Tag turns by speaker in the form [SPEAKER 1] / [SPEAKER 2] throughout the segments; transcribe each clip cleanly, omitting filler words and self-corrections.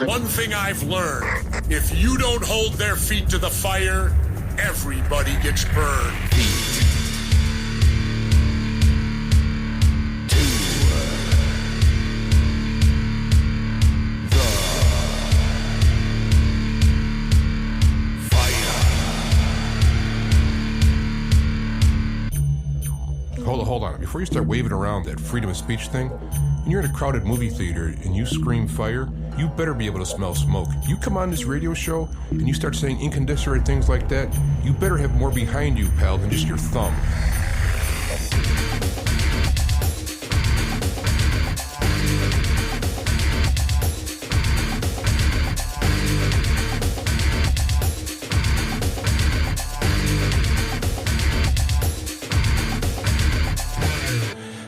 [SPEAKER 1] One thing I've learned, if you don't hold their feet to the fire, everybody gets burned.
[SPEAKER 2] Hold on. Before you start waving around that freedom of speech thing, when you're in a crowded movie theater and you scream fire, you better be able to smell smoke. You come on this radio show and you start saying incandescent things like that, you better have more behind you, pal, than just your thumb.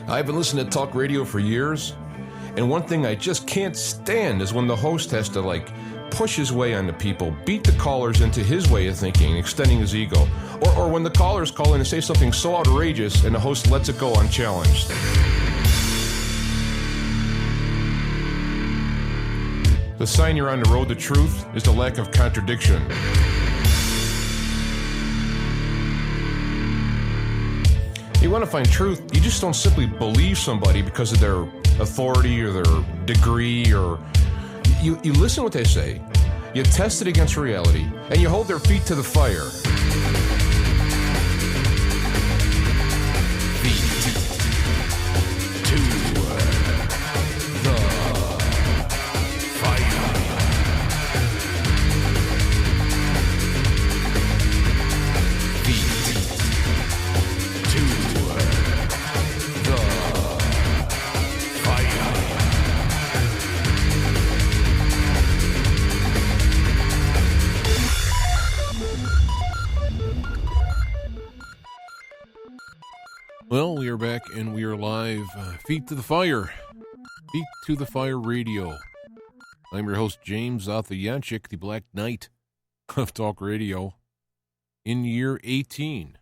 [SPEAKER 2] I've been listening to talk radio for years, and one thing I just can't stand is when the host has to, push his way on the people, beat the callers into his way of thinking, extending his ego, or when the callers call in and say something so outrageous and the host lets it go unchallenged. The sign you're on the road to truth is the lack of contradiction. You want to find truth, you just don't simply believe somebody because of their authority or their degree, or you listen to what they say, you test it against reality, and you hold their feet to the fire.
[SPEAKER 3] Well, we are back and we are live. Feet to the Fire. Feet to the Fire Radio. I'm your host, James Zathayanchik, the Black Knight of Talk Radio, in year 18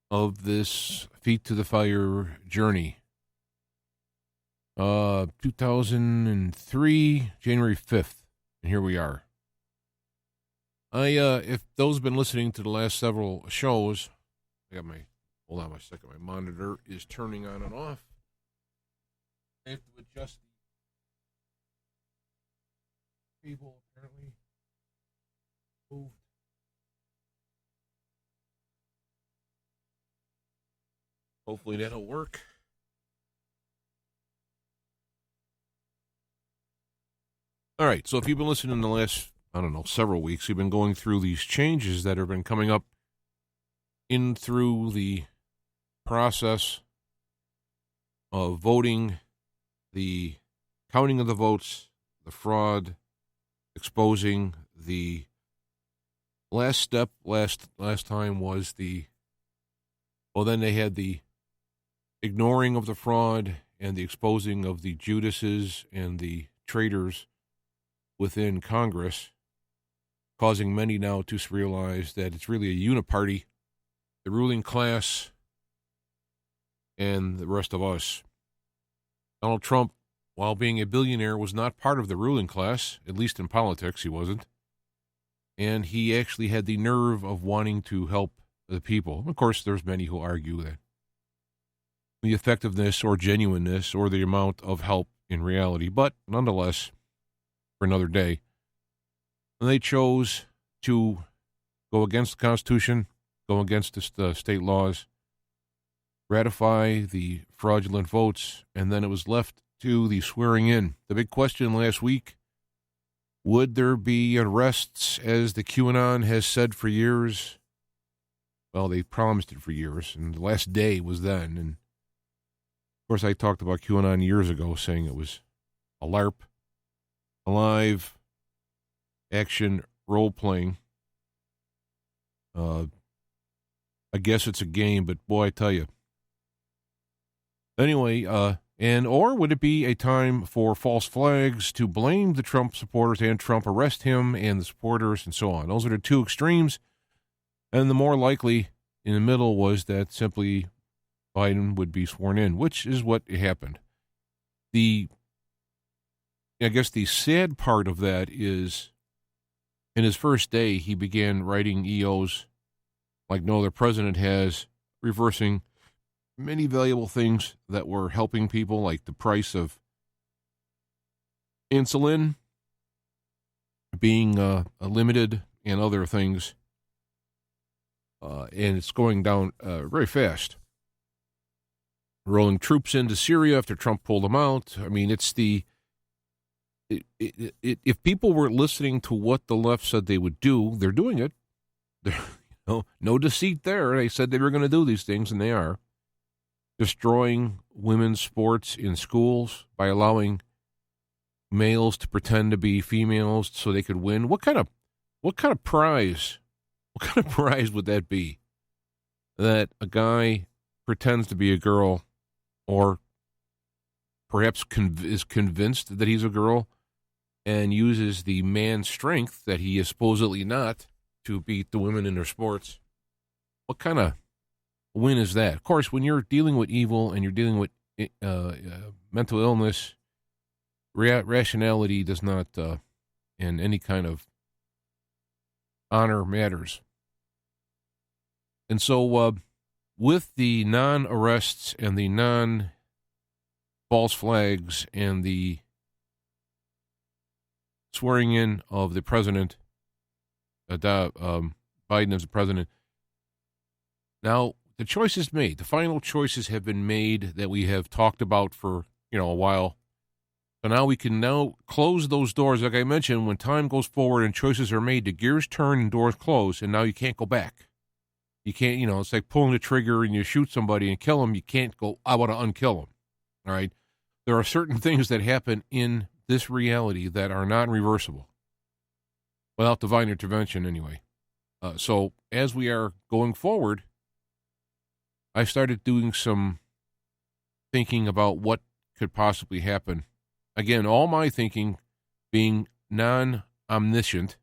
[SPEAKER 3] of this Feet to the Fire journey. 2003, January 5th, and here we are. If those have been listening to the last several shows, hold on a second. My monitor is turning on and off. I have to adjust the cable. Apparently moved. Hopefully that'll work. All right. So if you've been listening in the last, several weeks, you've been going through these changes that have been coming up in through the process of voting, the counting of the votes, the fraud, exposing the last step. Last time was then they had the ignoring of the fraud and the exposing of the Judases and the traitors within Congress, causing many now to realize that it's really a uniparty, the ruling class, and the rest of us. Donald Trump, while being a billionaire, was not part of the ruling class, at least in politics he wasn't. And he actually had the nerve of wanting to help the people. Of course, there's many who argue that the effectiveness or genuineness or the amount of help in reality, but nonetheless, for another day, they chose to go against the Constitution, go against the state laws, ratify the fraudulent votes, and then it was left to the swearing in. The big question last week, would there be arrests, as the QAnon has said for years? Well, they promised it for years, and the last day was then. And, of course, I talked about QAnon years ago, saying it was a LARP, a live action role-playing. I guess it's a game, but boy, I tell you. Anyway, or would it be a time for false flags to blame the Trump supporters and Trump, arrest him and the supporters and so on? Those are the two extremes. And the more likely in the middle was that simply Biden would be sworn in, which is what happened. The I guess the sad part of that is, in his first day, he began writing EOs like no other president has, reversing many valuable things that were helping people, like the price of insulin being limited and other things. And it's going down very fast. Rolling troops into Syria after Trump pulled them out. I mean, it's if people were listening to what the left said they would do, they're doing it. No deceit there. They said they were going to do these things, and they are. Destroying women's sports in schools by allowing males to pretend to be females so they could win. What kind of prize? What kind of prize would that be? That a guy pretends to be a girl, or perhaps is convinced that he's a girl, and uses the man's strength that he is supposedly not to beat the women in their sports. What kind of win is that? Of course, when you're dealing with evil and you're dealing with mental illness, rationality does not, and any kind of honor matters. And so with the non-arrests and the non-false flags and the swearing in of the president, Biden as the president, now the choice is made. The final choices have been made that we have talked about for, a while. So now we can close those doors. Like I mentioned, when time goes forward and choices are made, the gears turn and doors close, and now you can't go back. You can't, it's like pulling the trigger and you shoot somebody and kill them. You can't go, I want to unkill them. All right? There are certain things that happen in this reality that are non-reversible without divine intervention anyway. So as we are going forward, I started doing some thinking about what could possibly happen. Again, all my thinking, being non-omniscient,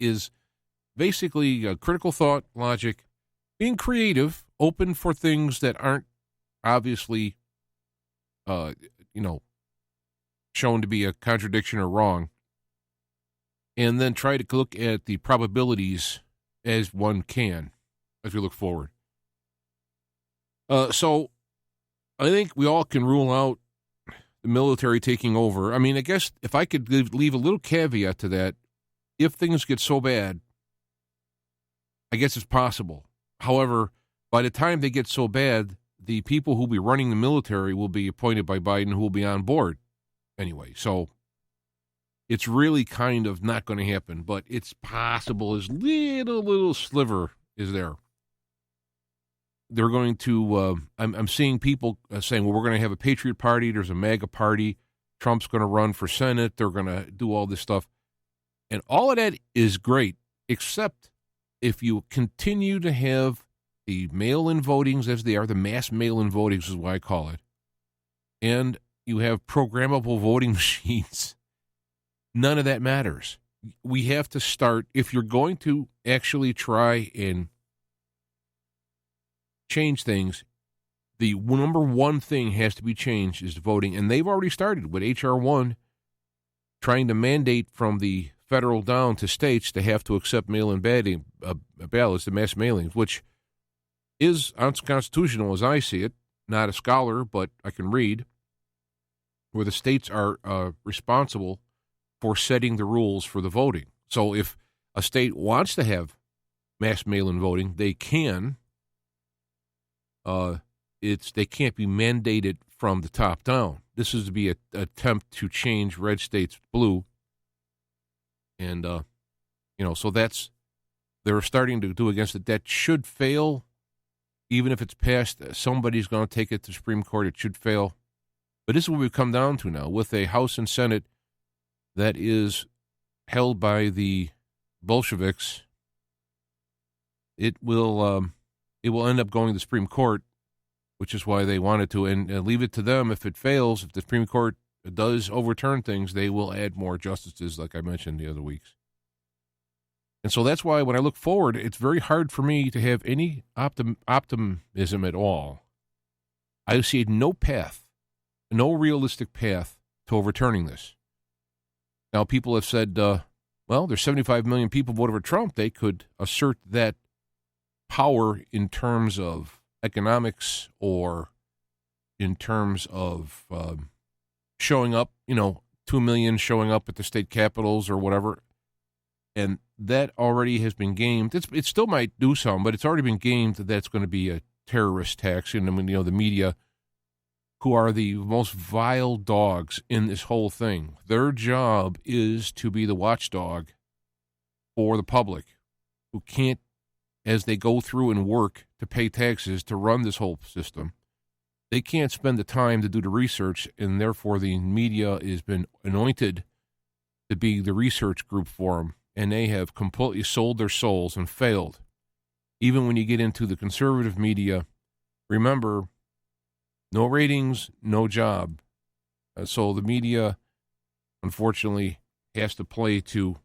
[SPEAKER 3] is basically critical thought, logic, being creative, open for things that aren't obviously, shown to be a contradiction or wrong, and then try to look at the probabilities as one can as we look forward. So I think we all can rule out the military taking over. I mean, I guess if I could leave a little caveat to that, if things get so bad, I guess it's possible. However, by the time they get so bad, the people who will be running the military will be appointed by Biden, who will be on board anyway. So it's really kind of not going to happen, but it's possible. As little sliver is there. They're going to, I'm seeing people saying, well, we're going to have a Patriot Party. There's a MAGA party. Trump's going to run for Senate. They're going to do all this stuff. And all of that is great, except if you continue to have the mail-in votings as they are, the mass mail-in votings is what I call it, and you have programmable voting machines, none of that matters. We have to start, if you're going to actually try and change things, the number one thing has to be changed is voting, and they've already started with H.R. 1 trying to mandate from the federal down to states to have to accept mail-in ballots, the mass mailings, which is unconstitutional as I see it. Not a scholar, but I can read, where the states are responsible for setting the rules for the voting. So if a state wants to have mass mail-in voting, they can. They can't be mandated from the top down. This is to be an attempt to change red states blue. And, so they're starting to do against it. That should fail. Even if it's passed, somebody's going to take it to the Supreme Court. It should fail. But this is what we've come down to now. With a House and Senate that is held by the Bolsheviks, it will end up going to the Supreme Court, which is why they wanted to, and leave it to them. If it fails, if the Supreme Court does overturn things, they will add more justices, like I mentioned the other weeks. And so that's why when I look forward, it's very hard for me to have any optimism at all. I see no path, no realistic path to overturning this. Now, people have said, well, there's 75 million people voted for Trump. They could assert that power in terms of economics or in terms of showing up, 2 million showing up at the state capitals or whatever. And that already has been gamed. It still might do some, but it's already been gamed that it's going to be a terrorist tax. And the media, who are the most vile dogs in this whole thing, their job is to be the watchdog for the public who can't, as they go through and work to pay taxes to run this whole system, they can't spend the time to do the research, and therefore the media has been anointed to be the research group for them, and they have completely sold their souls and failed. Even when you get into the conservative media, remember, no ratings, no job. So the media, unfortunately, has to play to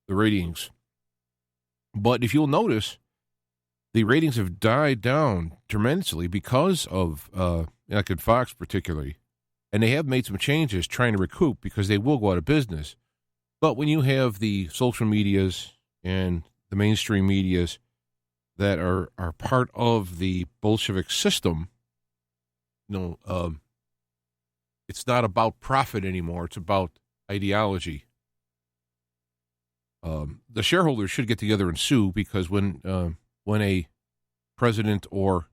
[SPEAKER 3] the ratings. But if you'll notice, the ratings have died down tremendously because of, like at Fox particularly, and they have made some changes trying to recoup because they will go out of business. But when you have the social medias and the mainstream medias that are part of the Bolshevik system, it's not about profit anymore. It's about ideology. The shareholders should get together and sue because when a president or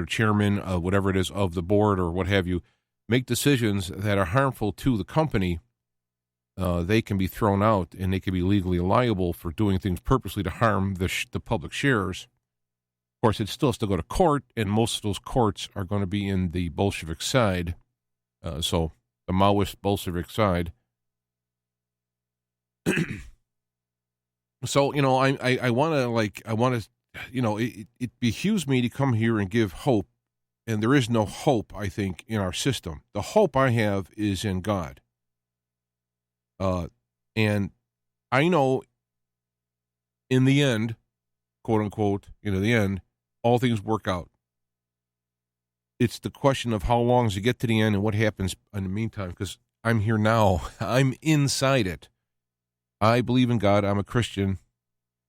[SPEAKER 3] chairman, whatever it is, of the board or what have you, make decisions that are harmful to the company, they can be thrown out and they can be legally liable for doing things purposely to harm the public shares. Of course, it still has to go to court, and most of those courts are going to be in the Bolshevik side, so the Maoist Bolshevik side. So, I want to, it behooves me to come here and give hope, and there is no hope, I think, in our system. The hope I have is in God. And I know in the end, quote unquote, the end, all things work out. It's the question of how long does it get to the end and what happens in the meantime, because I'm here now. I'm inside it. I believe in God. I'm a Christian.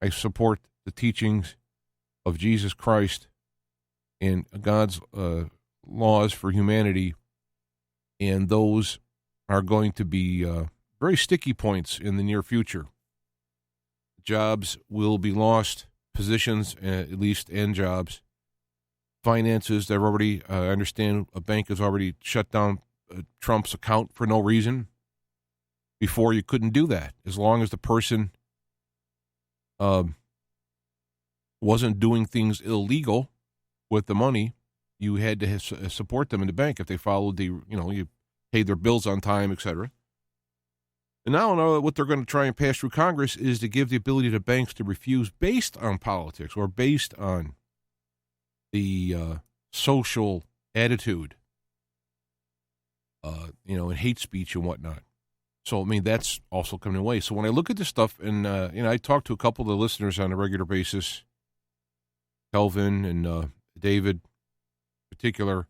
[SPEAKER 3] I support the teachings of Jesus Christ and God's laws for humanity, and those are going to be very sticky points in the near future. Jobs will be lost, positions at least, and jobs. Finances, they've already, I understand a bank has already shut down Trump's account for no reason. Before, you couldn't do that. As long as the person wasn't doing things illegal with the money, you had to support them in the bank if they followed you paid their bills on time, etc. And now what they're going to try and pass through Congress is to give the ability to banks to refuse based on politics or based on the social attitude, and hate speech and whatnot. So, that's also coming away. So when I look at this stuff, and, I talk to a couple of the listeners on a regular basis, Kelvin and David in particular,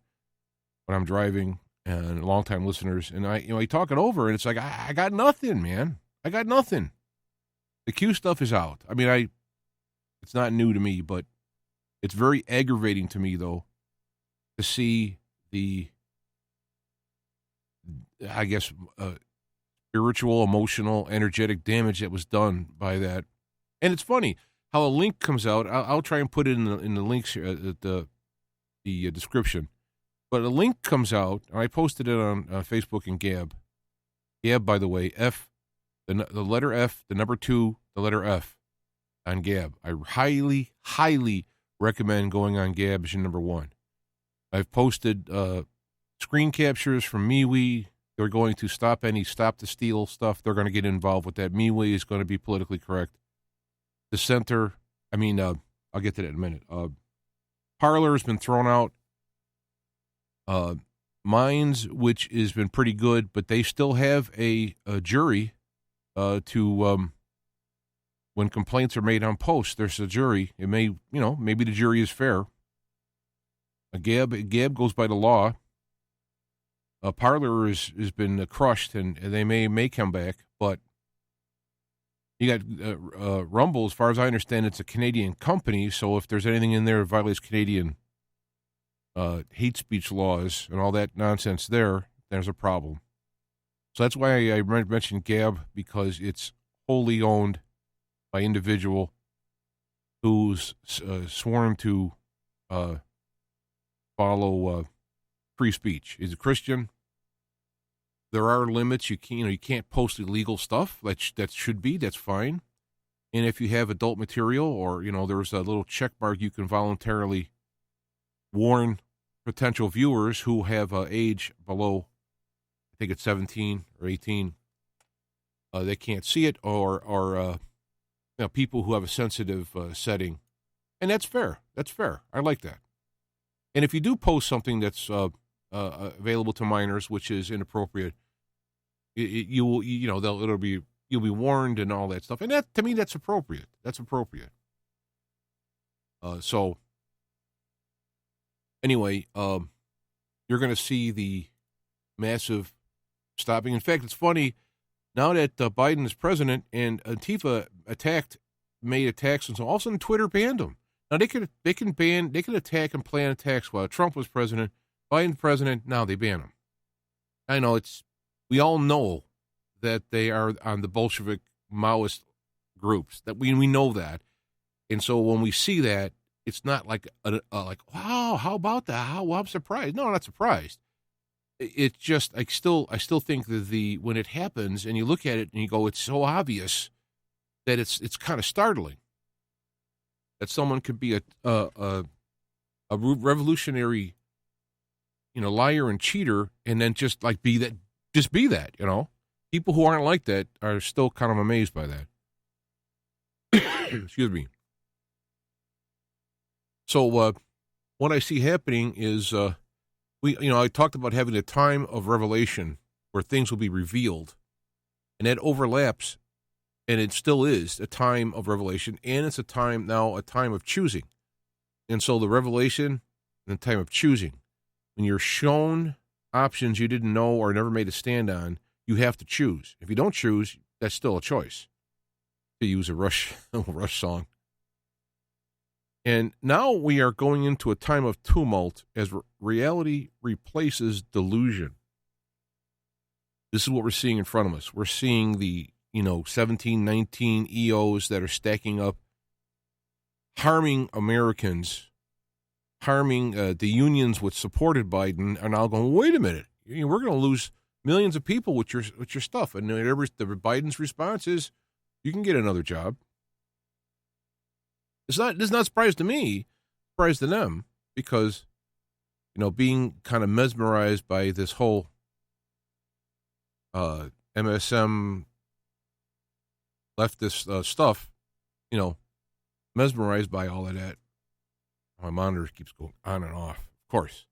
[SPEAKER 3] when I'm driving, and longtime listeners, and I talk it over, and it's like, I got nothing, man. I got nothing. The Q stuff is out. It's not new to me, but it's very aggravating to me, though, to see the, spiritual, emotional, energetic damage that was done by that. And it's funny how a link comes out. I'll try and put it in the links here, the description. But a link comes out, and I posted it on Facebook and Gab. Gab, by the way, the letter F, the number 2, the letter F on Gab. I highly, highly recommend going on Gab as your number 1. I've posted screen captures from MeWe. They're going to stop the steal stuff. They're going to get involved with that. MeWe is going to be politically correct. The center, I'll get to that in a minute. Parler has been thrown out. Minds, which has been pretty good, but they still have a jury to when complaints are made on post. There's a jury. It may, maybe the jury is fair. Gab goes by the law. Parler has been crushed, and they may come back, but you got Rumble. As far as I understand, it's a Canadian company, so if there's anything in there that violates Canadian hate speech laws and all that nonsense there's a problem. So that's why I mentioned Gab, because it's wholly owned by individual who's sworn to follow free speech. He's a Christian. There are limits. You can't post illegal stuff. That's fine. And if you have adult material, or there's a little check mark, you can voluntarily warn potential viewers who have age below, I think it's 17 or 18. They can't see it, or people who have a sensitive setting, and that's fair. That's fair. I like that. And if you do post something that's available to minors, which is inappropriate, you'll be warned and all that stuff. And that, to me, that's appropriate. That's appropriate. So anyway, you're going to see the massive stopping. In fact, it's funny now that Biden is president and Antifa made attacks, and so all of a sudden Twitter banned them. Now they can attack and plan attacks while Trump was president, Biden president. Now they ban them. I know we all know that they are on the Bolshevik Maoist groups. That we know that, and so when we see that, it's not like wow, how about that? Well, I'm surprised. No, I'm not surprised. It's just I still think that when it happens and you look at it and you go, it's so obvious that it's kind of startling that someone could be a revolutionary, liar and cheater, and then just be that. People who aren't like that are still kind of amazed by that. Excuse me. So what I see happening is I talked about having a time of revelation where things will be revealed, and that overlaps, and it still is a time of revelation, and it's a time of choosing. And so the revelation and the time of choosing, when you're shown options you didn't know or never made a stand on, you have to choose. If you don't choose, that's still a choice, to use a Rush song. And now we are going into a time of tumult as reality replaces delusion. This is what we're seeing in front of us. We're seeing the 17, 19 EOs that are stacking up, harming Americans, harming the unions which supported Biden, are now going, wait a minute, we're going to lose millions of people with your stuff. And Biden's response is, you can get another job. This is not a surprise to me, surprise to them, because, being kind of mesmerized by this whole MSM leftist stuff, mesmerized by all of that. My monitor keeps going on and off. Of course,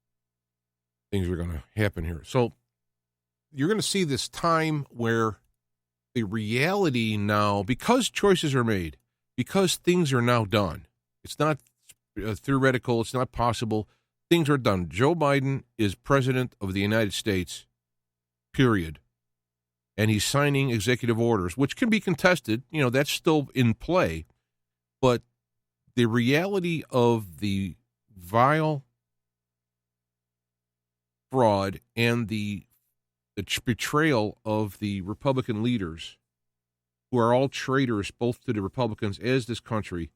[SPEAKER 3] things are going to happen here. So you're going to see this time where the reality now, because choices are made, because things are now done, it's not theoretical, it's not possible, things are done. Joe Biden is president of the United States, period. And he's signing executive orders, which can be contested, that's still in play. But the reality of the vile fraud and the betrayal of the Republican leaders, who are all traitors both to the Republicans as this country.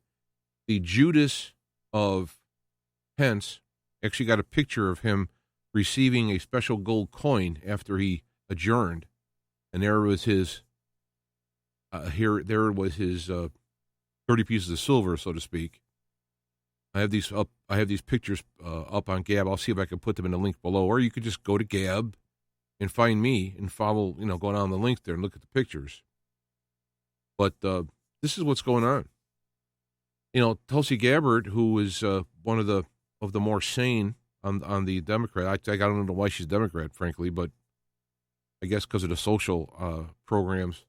[SPEAKER 3] The Judas of Pence actually got a picture of him receiving a special gold coin after he adjourned, and there was his 30 pieces of silver, so to speak. I have these pictures up on Gab. I'll see if I can put them in the link below, or you could just go to Gab and find me and follow, go down the link there and look at the pictures. But this is what's going on. Tulsi Gabbard, who is one of the more sane on the Democrat. I don't know why she's a Democrat, frankly, but I guess because of the social programs.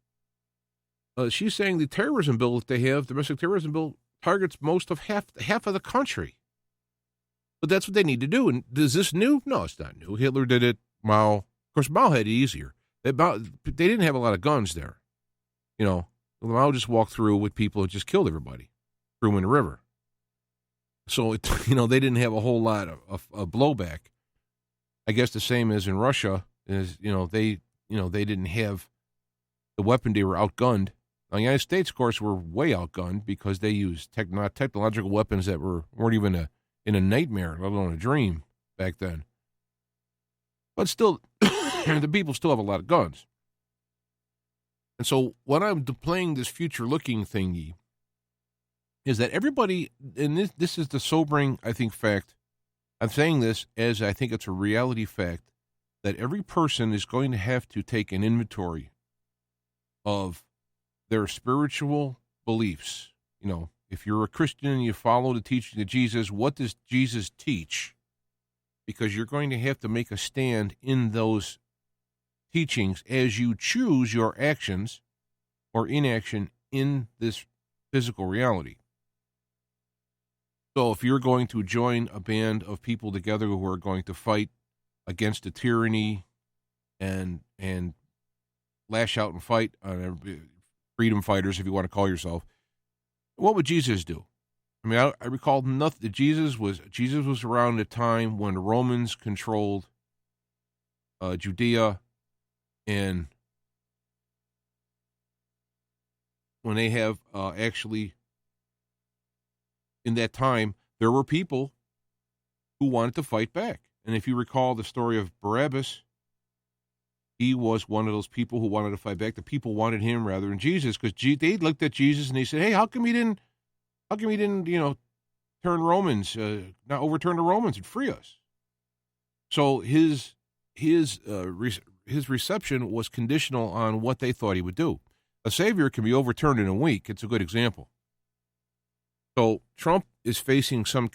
[SPEAKER 3] She's saying the terrorism bill that they have, the domestic terrorism bill, targets most of half of the country. But that's what they need to do. And is this new? No, it's not new. Hitler did it. Mao, course, Mao had it easier. They didn't have a lot of guns there. You know, Mao just walked through with people and just killed everybody, threw them in the river. So, they didn't have a whole lot of blowback. I guess the same as in Russia is, they didn't have the weapon. They were outgunned. Now, the United States, of course, were way outgunned because they used technological weapons that weren't even in a nightmare, let alone a dream back then. But still, the people still have a lot of guns. And so when I'm playing this future-looking thingy, is that everybody, and this is the sobering, I think, fact. I'm saying this as I think it's a reality fact, that every person is going to have to take an inventory of their spiritual beliefs. If you're a Christian and you follow the teaching of Jesus, what does Jesus teach? Because you're going to have to make a stand in those teachings as you choose your actions or inaction in this physical reality. So if you're going to join a band of people together who are going to fight against the tyranny and lash out and fight on freedom fighters, if you want to call yourself, what would Jesus do? I mean, I recall nothing. Jesus was around a time when the Romans controlled Judea, and when they have actually, in that time, there were people who wanted to fight back. And if you recall the story of Barabbas, he was one of those people who wanted to fight back. The people wanted him rather than Jesus, because they looked at Jesus and they said, "Hey, how come he didn't, overturn the Romans and free us?" So his reception was conditional on what they thought he would do. A savior can be overturned in a week. It's a good example. So Trump is facing some,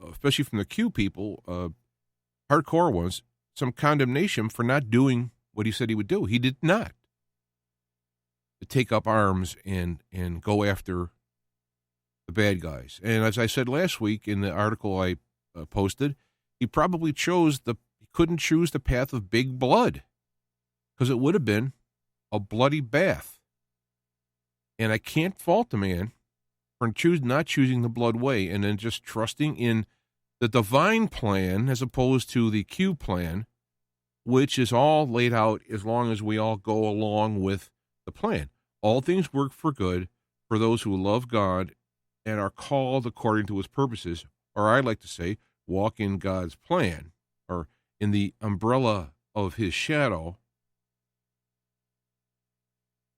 [SPEAKER 3] especially from the Q people, hardcore ones, some condemnation for not doing what he said he would do. He did not take up arms and go after the bad guys. And as I said last week in the article I posted, he probably couldn't choose the path of big blood, because it would have been a bloody bath. And I can't fault the man for not choosing the blood way and then just trusting in the divine plan as opposed to the Q plan, which is all laid out as long as we all go along with the plan. All things work for good for those who love God and are called according to his purposes, or I like to say, walk in God's plan, or in the umbrella of his shadow.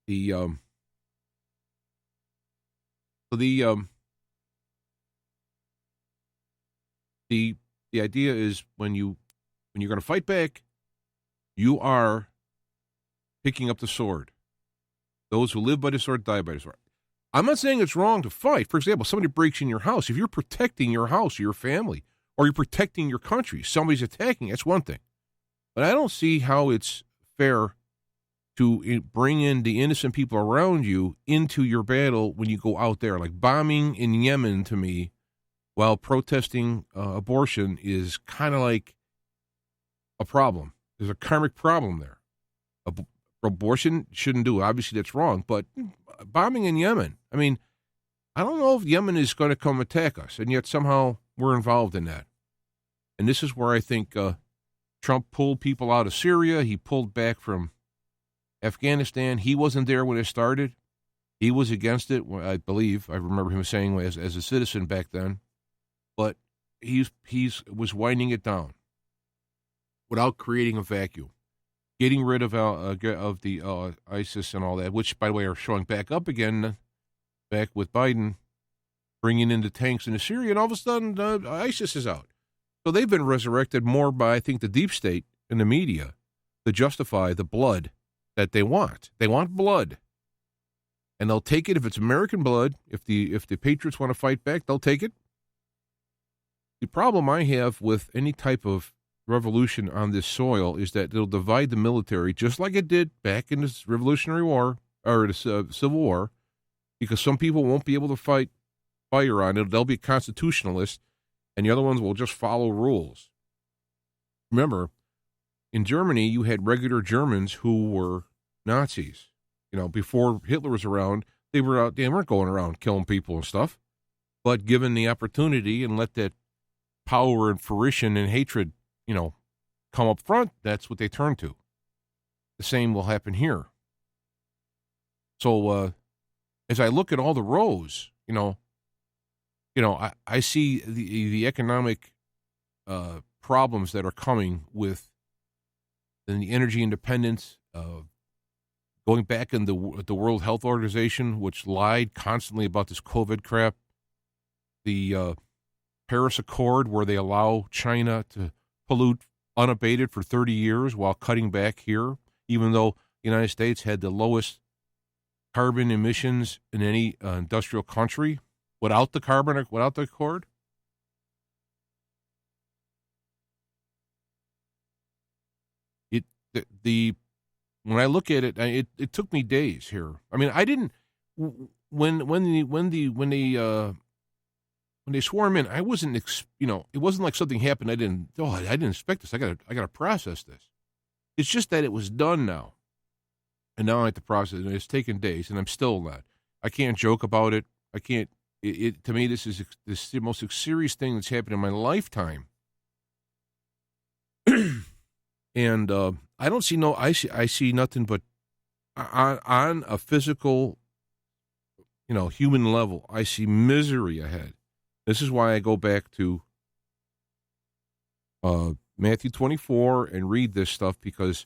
[SPEAKER 3] The idea is when you're going to fight back, you are picking up the sword. Those who live by the sword die by the sword. I'm not saying it's wrong to fight. For example, somebody breaks in your house. If you're protecting your house or your family, or you're protecting your country, somebody's attacking, that's one thing. But I don't see how it's fair to bring in the innocent people around you into your battle when you go out there. Like bombing in Yemen, to me, while protesting abortion, is kind of like a problem. There's a karmic problem there. Abortion shouldn't do it. Obviously, that's wrong. But bombing in Yemen, I mean, I don't know if Yemen is going to come attack us, and yet somehow we're involved in that. And this is where I think Trump pulled people out of Syria. He pulled back from Afghanistan. He wasn't there when it started. He was against it, I believe. I remember him saying as a citizen back then. But he was winding it down without creating a vacuum, getting rid of the ISIS and all that, which, by the way, are showing back up again, back with Biden bringing in the tanks into Syria, and all of a sudden ISIS is out. So they've been resurrected more by, I think, the deep state and the media to justify the blood that they want. They want blood. And they'll take it if it's American blood. If the patriots want to fight back, they'll take it. The problem I have with any type of revolution on this soil is that it'll divide the military, just like it did back in the Revolutionary War, or the Civil War, because some people won't be able to fight fire on it. They'll be constitutionalists, and the other ones will just follow rules. Remember, in Germany, you had regular Germans who were Nazis. Before Hitler was around, they weren't going around killing people and stuff. But given the opportunity and let that power and fruition and hatred, come up front, that's what they turn to. The same will happen here. So as I look at all the rows, I see the economic problems that are coming with the energy independence, going back in the World Health Organization, which lied constantly about this COVID crap, the Paris Accord, where they allow China to pollute unabated for 30 years while cutting back here, even though the United States had the lowest carbon emissions in any industrial country without the accord. When I look at it, it took me days here. I mean, I didn't when they swore him in. I wasn't, it wasn't like something happened. I didn't expect this. I got to process this. It's just that it was done now, and now I have to process it. And it's taken days, and I'm still not. I can't joke about it. I can't. To me, this is the most serious thing that's happened in my lifetime. And I don't see I see nothing but on a physical, human level, I see misery ahead. This is why I go back to Matthew 24 and read this stuff, because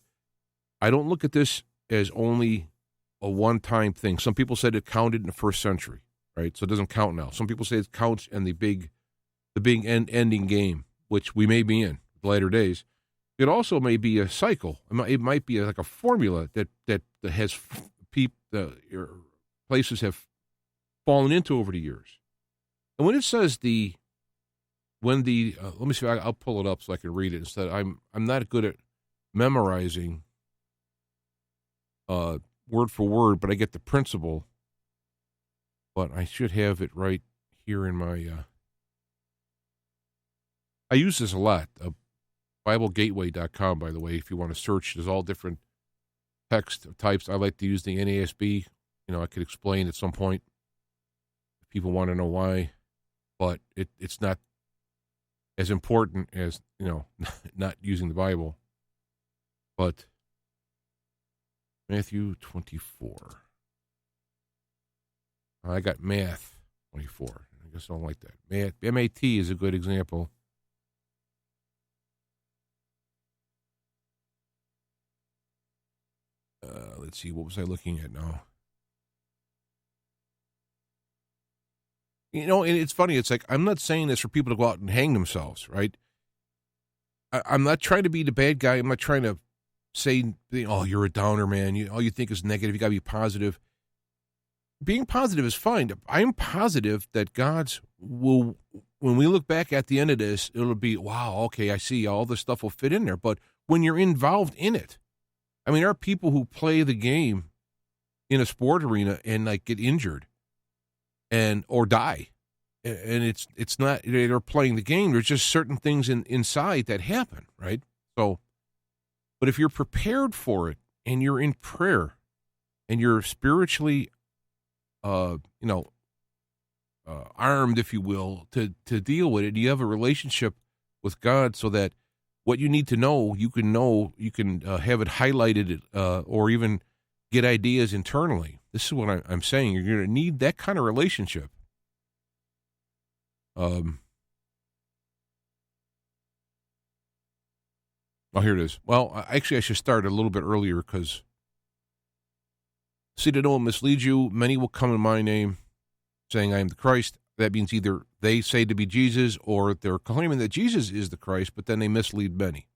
[SPEAKER 3] I don't look at this as only a one-time thing. Some people said it counted in the first century, right? So it doesn't count now. Some people say it counts in the big ending game, which we may be in the later days. It also may be a cycle. It might be like a formula that has places have fallen into over the years. And when it says let me see, I'll pull it up so I can read it instead. I'm not good at memorizing word for word, but I get the principle. But I should have it right here in my. I use this a lot. BibleGateway.com, by the way, if you want to search, there's all different text types. I like to use the NASB. I could explain at some point if people want to know why, but it's not as important as, not using the Bible. But Matthew 24. I got math 24. I guess I don't like that. MAT is a good example. Let's see, what was I looking at now? And it's funny. It's like, I'm not saying this for people to go out and hang themselves, right? I'm not trying to be the bad guy. I'm not trying to say, oh, you're a downer, man. All you think is negative. You got to be positive. Being positive is fine. I'm positive that when we look back at the end of this, it'll be, wow, okay, I see all this stuff will fit in there. But when you're involved in it, I mean, there are people who play the game in a sport arena and get injured or die. And it's not, they're playing the game. There's just certain things inside that happen, right? So, but if you're prepared for it and you're in prayer and you're spiritually, armed, if you will, to deal with it, you have a relationship with God so that what you need to know, you can have it highlighted, or even get ideas internally. This is what I'm saying. You're going to need that kind of relationship. Oh, here it is. Well, actually, I should start a little bit earlier because, see, to know it misleads you. Many will come in my name, saying I am the Christ. That means either they say to be Jesus or they're claiming that Jesus is the Christ, but then they mislead many.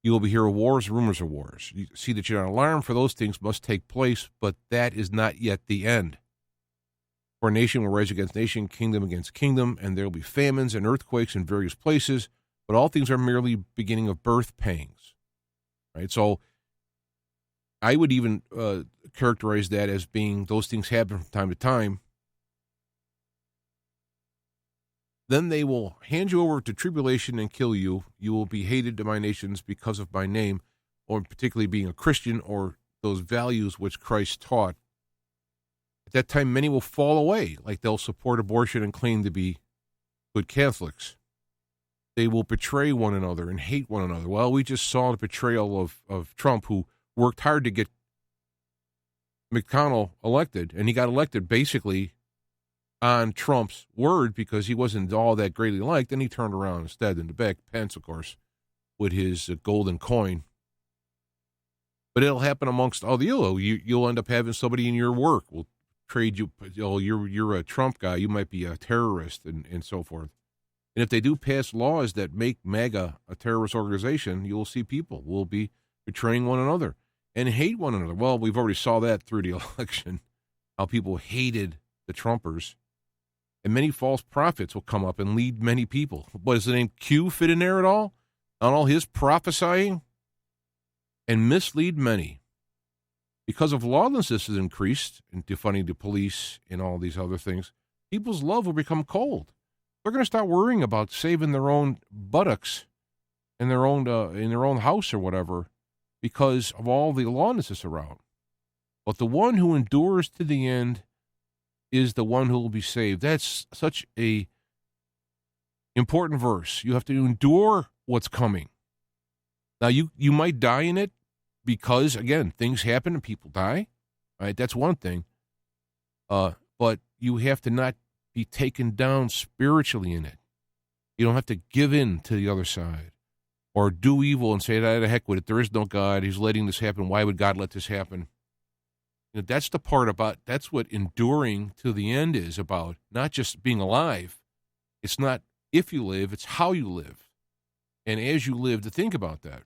[SPEAKER 3] You will be hearing wars, rumors of wars. You see that you're not alarmed, for those things must take place, but that is not yet the end. For nation will rise against nation, kingdom against kingdom, and there will be famines and earthquakes in various places, but all things are merely beginning of birth pangs. Right? So I would even characterize that as being those things happen from time to time. Then they will hand you over to tribulation and kill you. You will be hated to my nations because of my name, or particularly being a Christian or those values which Christ taught. At that time, many will fall away, like they'll support abortion and claim to be good Catholics. They will betray one another and hate one another. Well, we just saw the betrayal of Trump, who worked hard to get McConnell elected, and he got elected basically on Trump's word because he wasn't all that greatly liked. Then he turned around instead and back Pence, of course, with his golden coin. But it'll happen amongst all the you'll end up having somebody in your work will trade you. Oh, you're a Trump guy. You might be a terrorist and so forth. And if they do pass laws that make MAGA a terrorist organization, you'll see people will be betraying one another and hate one another. Well, we've already saw that through the election, how people hated the Trumpers. And many false prophets will come up and lead many people. Does the name Q fit in there at all? On all his prophesying? And mislead many. Because of lawlessness has increased and defunding the police and all these other things, people's love will become cold. They're going to start worrying about saving their own buttocks in their own house or whatever because of all the lawlessness around. But the one who endures to the end is the one who will be saved. That's such a important verse. You have to endure what's coming. Now, you might die in it because, again, things happen and people die. Right? That's one thing. But you have to not be taken down spiritually in it. You don't have to give in to the other side or do evil and say, the heck with it. There is no God. He's letting this happen. Why would God let this happen? You know, that's the part about, that's what enduring to the end is about, not just being alive. It's not if you live, it's how you live. And as you live, to think about that.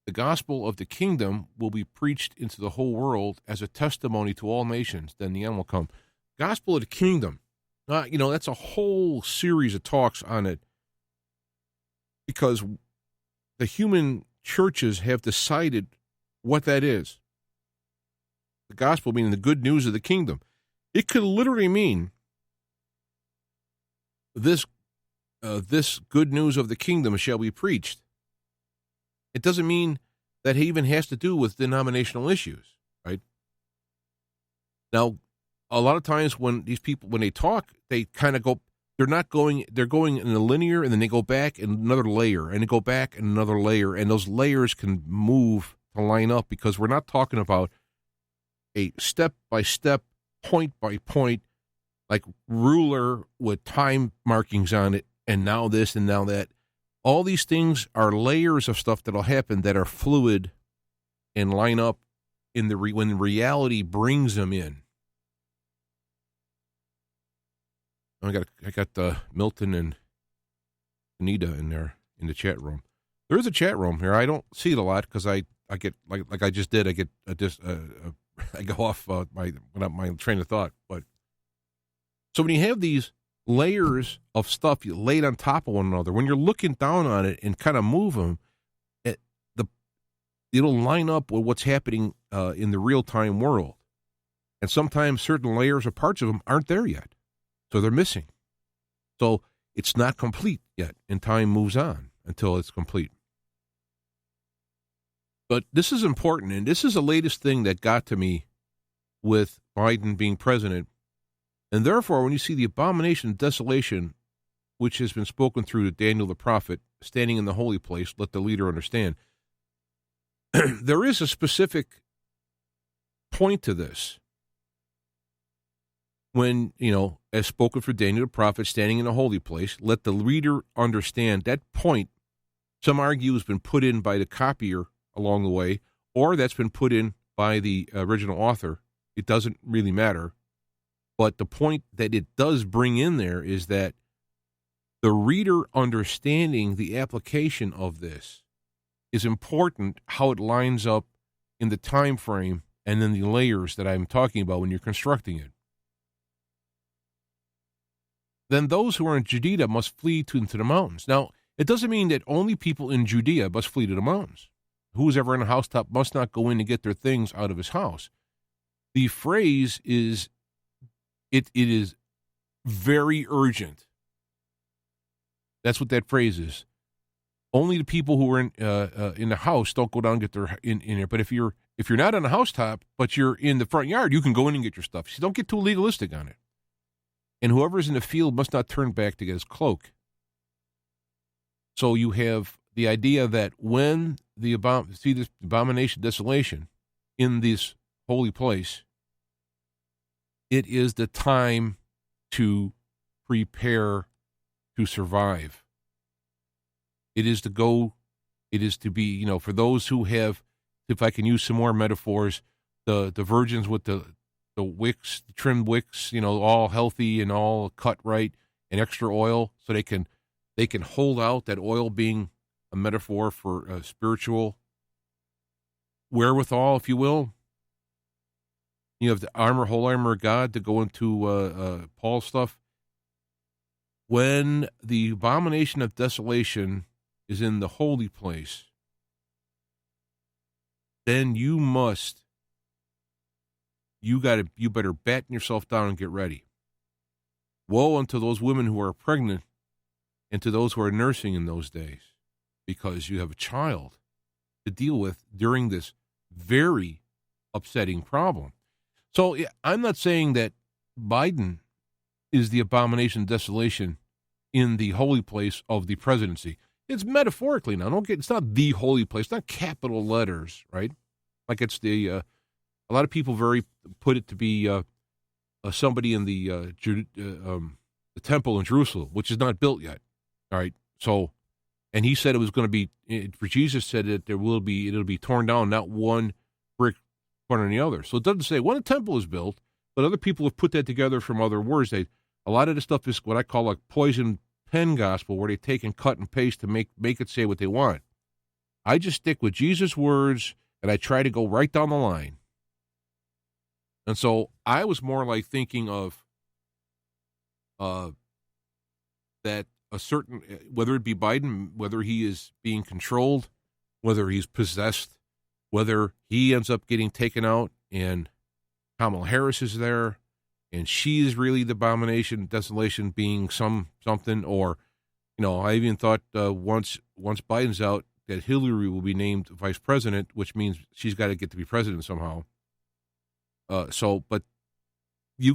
[SPEAKER 3] The gospel of the kingdom will be preached into the whole world as a testimony to all nations. Then the end will come. Gospel of the kingdom. That's a whole series of talks on it because the human churches have decided what that is. The gospel meaning the good news of the kingdom. It could literally mean this good news of the kingdom shall be preached. It doesn't mean that it even has to do with denominational issues, right? Now, a lot of times when these people, when they talk, they kind of go, they're going in a linear, and then they go back in another layer, and they go back in another layer, and those layers can move to line up because we're not talking about a step-by-step, point-by-point, like ruler with time markings on it, and now this and now that. All these things are layers of stuff that'll happen that are fluid and line up in when reality brings them in. I got Milton and Anita in there in the chat room. There is a chat room here. I don't see it a lot because I get like I just did. I get I go off my train of thought. But so when you have these layers of stuff you laid on top of one another, when you're looking down on it and kind of move them, it'll line up with what's happening in the real-time world. And sometimes certain layers or parts of them aren't there yet. So they're missing. So it's not complete yet, and time moves on until it's complete. But this is important, and this is the latest thing that got to me with Biden being president. And therefore, when you see the abomination of desolation, which has been spoken through to Daniel the prophet, standing in the holy place, let the leader understand, there is a specific point to this. When, as spoken for Daniel the prophet, standing in the holy place, let the reader understand. That point, some argue, has been put in by the copier along the way, or that's been put in by the original author. It doesn't really matter. But the point that it does bring in there is that the reader understanding the application of this is important, how it lines up in the time frame and then the layers that I'm talking about when you're constructing it. Then those who are in Judea must flee into the mountains. Now, it doesn't mean that only people in Judea must flee to the mountains. Who's ever in a housetop must not go in and get their things out of his house. The phrase is, it is very urgent. That's what that phrase is. Only the people who are in the house don't go down and get their in there. But if you're not on the housetop, but you're in the front yard, you can go in and get your stuff. So don't get too legalistic on it. And whoever's in the field must not turn back to get his cloak. So you have the idea that when the this abomination, desolation in this holy place, it is the time to prepare to survive. It is to go, it is to be, for those who have, if I can use some more metaphors, the virgins with the wicks, the trimmed wicks, all healthy and all cut right and extra oil, so they can hold out, that oil being a metaphor for spiritual wherewithal, if you will. You have the whole armor of God to go into Paul's stuff. When the abomination of desolation is in the holy place, then you better batten yourself down and get ready. Woe unto those women who are pregnant and to those who are nursing in those days, because you have a child to deal with during this very upsetting problem. So I'm not saying that Biden is the abomination of desolation in the holy place of the presidency. It's metaphorically now. It's not the holy place. It's not capital letters, right? Like it's a lot of people put it to be somebody in the temple in Jerusalem, which is not built yet. All right. So, and he said it was going to be, for Jesus said that it'll be torn down, not one brick one on the other. So it doesn't say when a temple is built, but other people have put that together from other words. A lot of the stuff is what I call like poison pen gospel, where they take and cut and paste to make it say what they want. I just stick with Jesus' words, and I try to go right down the line. And so I was more like thinking of that a certain, whether it be Biden, whether he is being controlled, whether he's possessed, whether he ends up getting taken out and Kamala Harris is there and she is really the abomination, desolation being something, or, I even thought once Biden's out that Hillary will be named vice president, which means she's got to get to be president somehow. But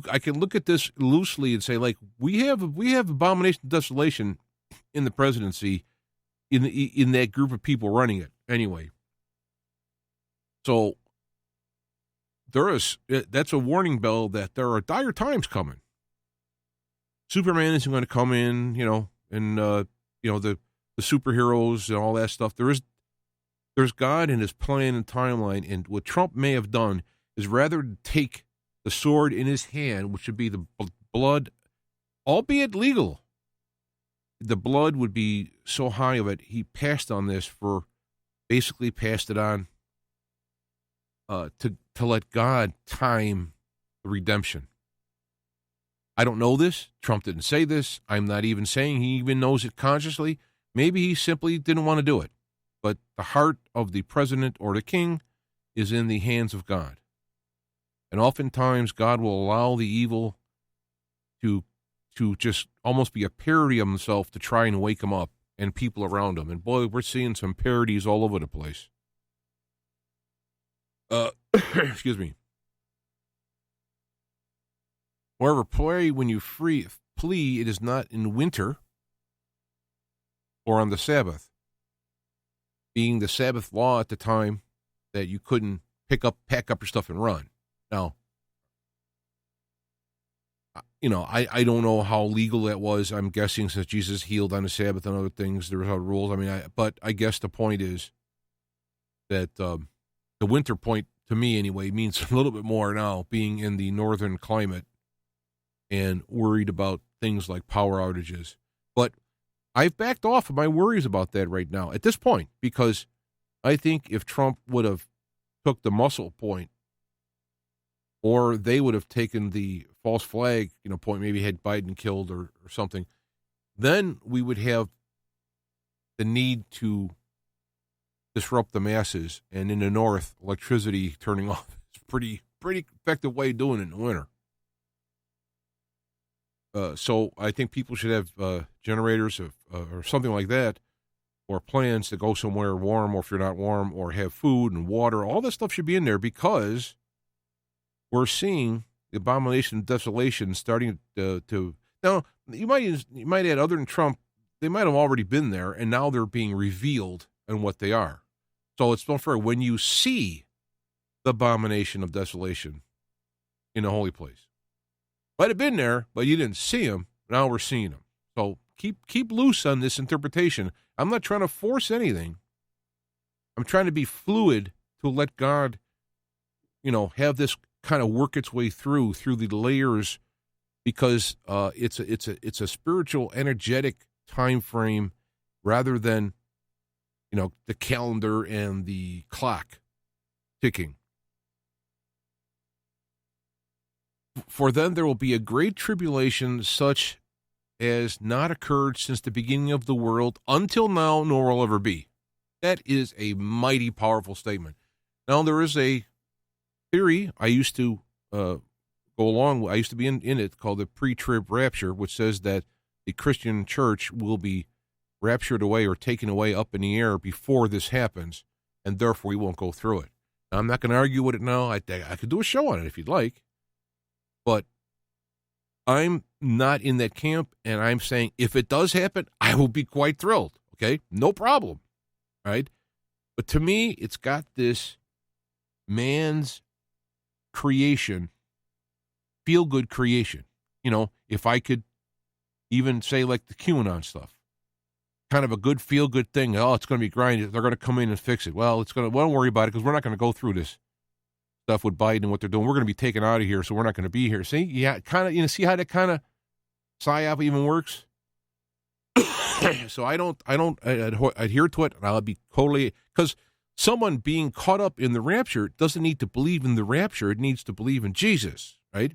[SPEAKER 3] I can look at this loosely and say, like, we have abomination, desolation in the presidency, in that group of people running it anyway. So that's a warning bell that there are dire times coming. Superman isn't going to come in, and the superheroes and all that stuff. There's God and his plan and timeline, and what Trump may have done is rather take the sword in his hand, which would be the blood, albeit legal. The blood would be so high of it, he passed on this basically passed it on to let God time the redemption. I don't know this. Trump didn't say this. I'm not even saying he even knows it consciously. Maybe he simply didn't want to do it. But the heart of the president or the king is in the hands of God. And oftentimes God will allow the evil to just almost be a parody of himself to try and wake him up and people around him. And boy, we're seeing some parodies all over the place. Excuse me. However, pray when you plea, it is not in winter or on the Sabbath, being the Sabbath law at the time that you couldn't pack up your stuff and run. Now, I don't know how legal that was. I'm guessing since Jesus healed on the Sabbath and other things, there were rules. But I guess the point is that the winter point, to me anyway, means a little bit more now, being in the northern climate and worried about things like power outages. But I've backed off of my worries about that right now at this point, because I think if Trump would have took the muscle point, or they would have taken the false flag, point, maybe had Biden killed or something, then we would have the need to disrupt the masses. And in the North, electricity turning off is pretty effective way of doing it in the winter. So I think people should have generators or something like that, or plans to go somewhere warm, or if you're not warm, or have food and water. All this stuff should be in there because we're seeing the abomination of desolation starting to now. You might add, other than Trump, they might have already been there, and now they're being revealed and what they are. So it's not fair when you see the abomination of desolation in the holy place. Might have been there, but you didn't see him. Now we're seeing him. So keep loose on this interpretation. I'm not trying to force anything. I'm trying to be fluid to let God, have this kind of work its way through the layers, because it's a spiritual, energetic time frame rather than the calendar and the clock ticking. For then there will be a great tribulation such as not occurred since the beginning of the world until now, nor will ever be. That is a mighty powerful statement. Now, there is a theory I used to go along. I used to be in it, called the pre-trib rapture, which says that the Christian church will be raptured away or taken away up in the air before this happens, and therefore we won't go through it. Now, I'm not going to argue with it now. I could do a show on it if you'd like, but I'm not in that camp, and I'm saying if it does happen, I will be quite thrilled. Okay, no problem, right? But to me, it's got this man's creation, feel-good creation. If I could even say like the QAnon stuff, kind of a good feel-good thing. Oh, it's going to be grinded. They're going to come in and fix it. Well, don't worry about it, because we're not going to go through this stuff with Biden and what they're doing. We're going to be taken out of here, so we're not going to be here. See, yeah, kind of, see how that kind of psyop even works. So I don't adhere to it, and I'll be totally, because someone being caught up in the rapture doesn't need to believe in the rapture. It needs to believe in Jesus, right?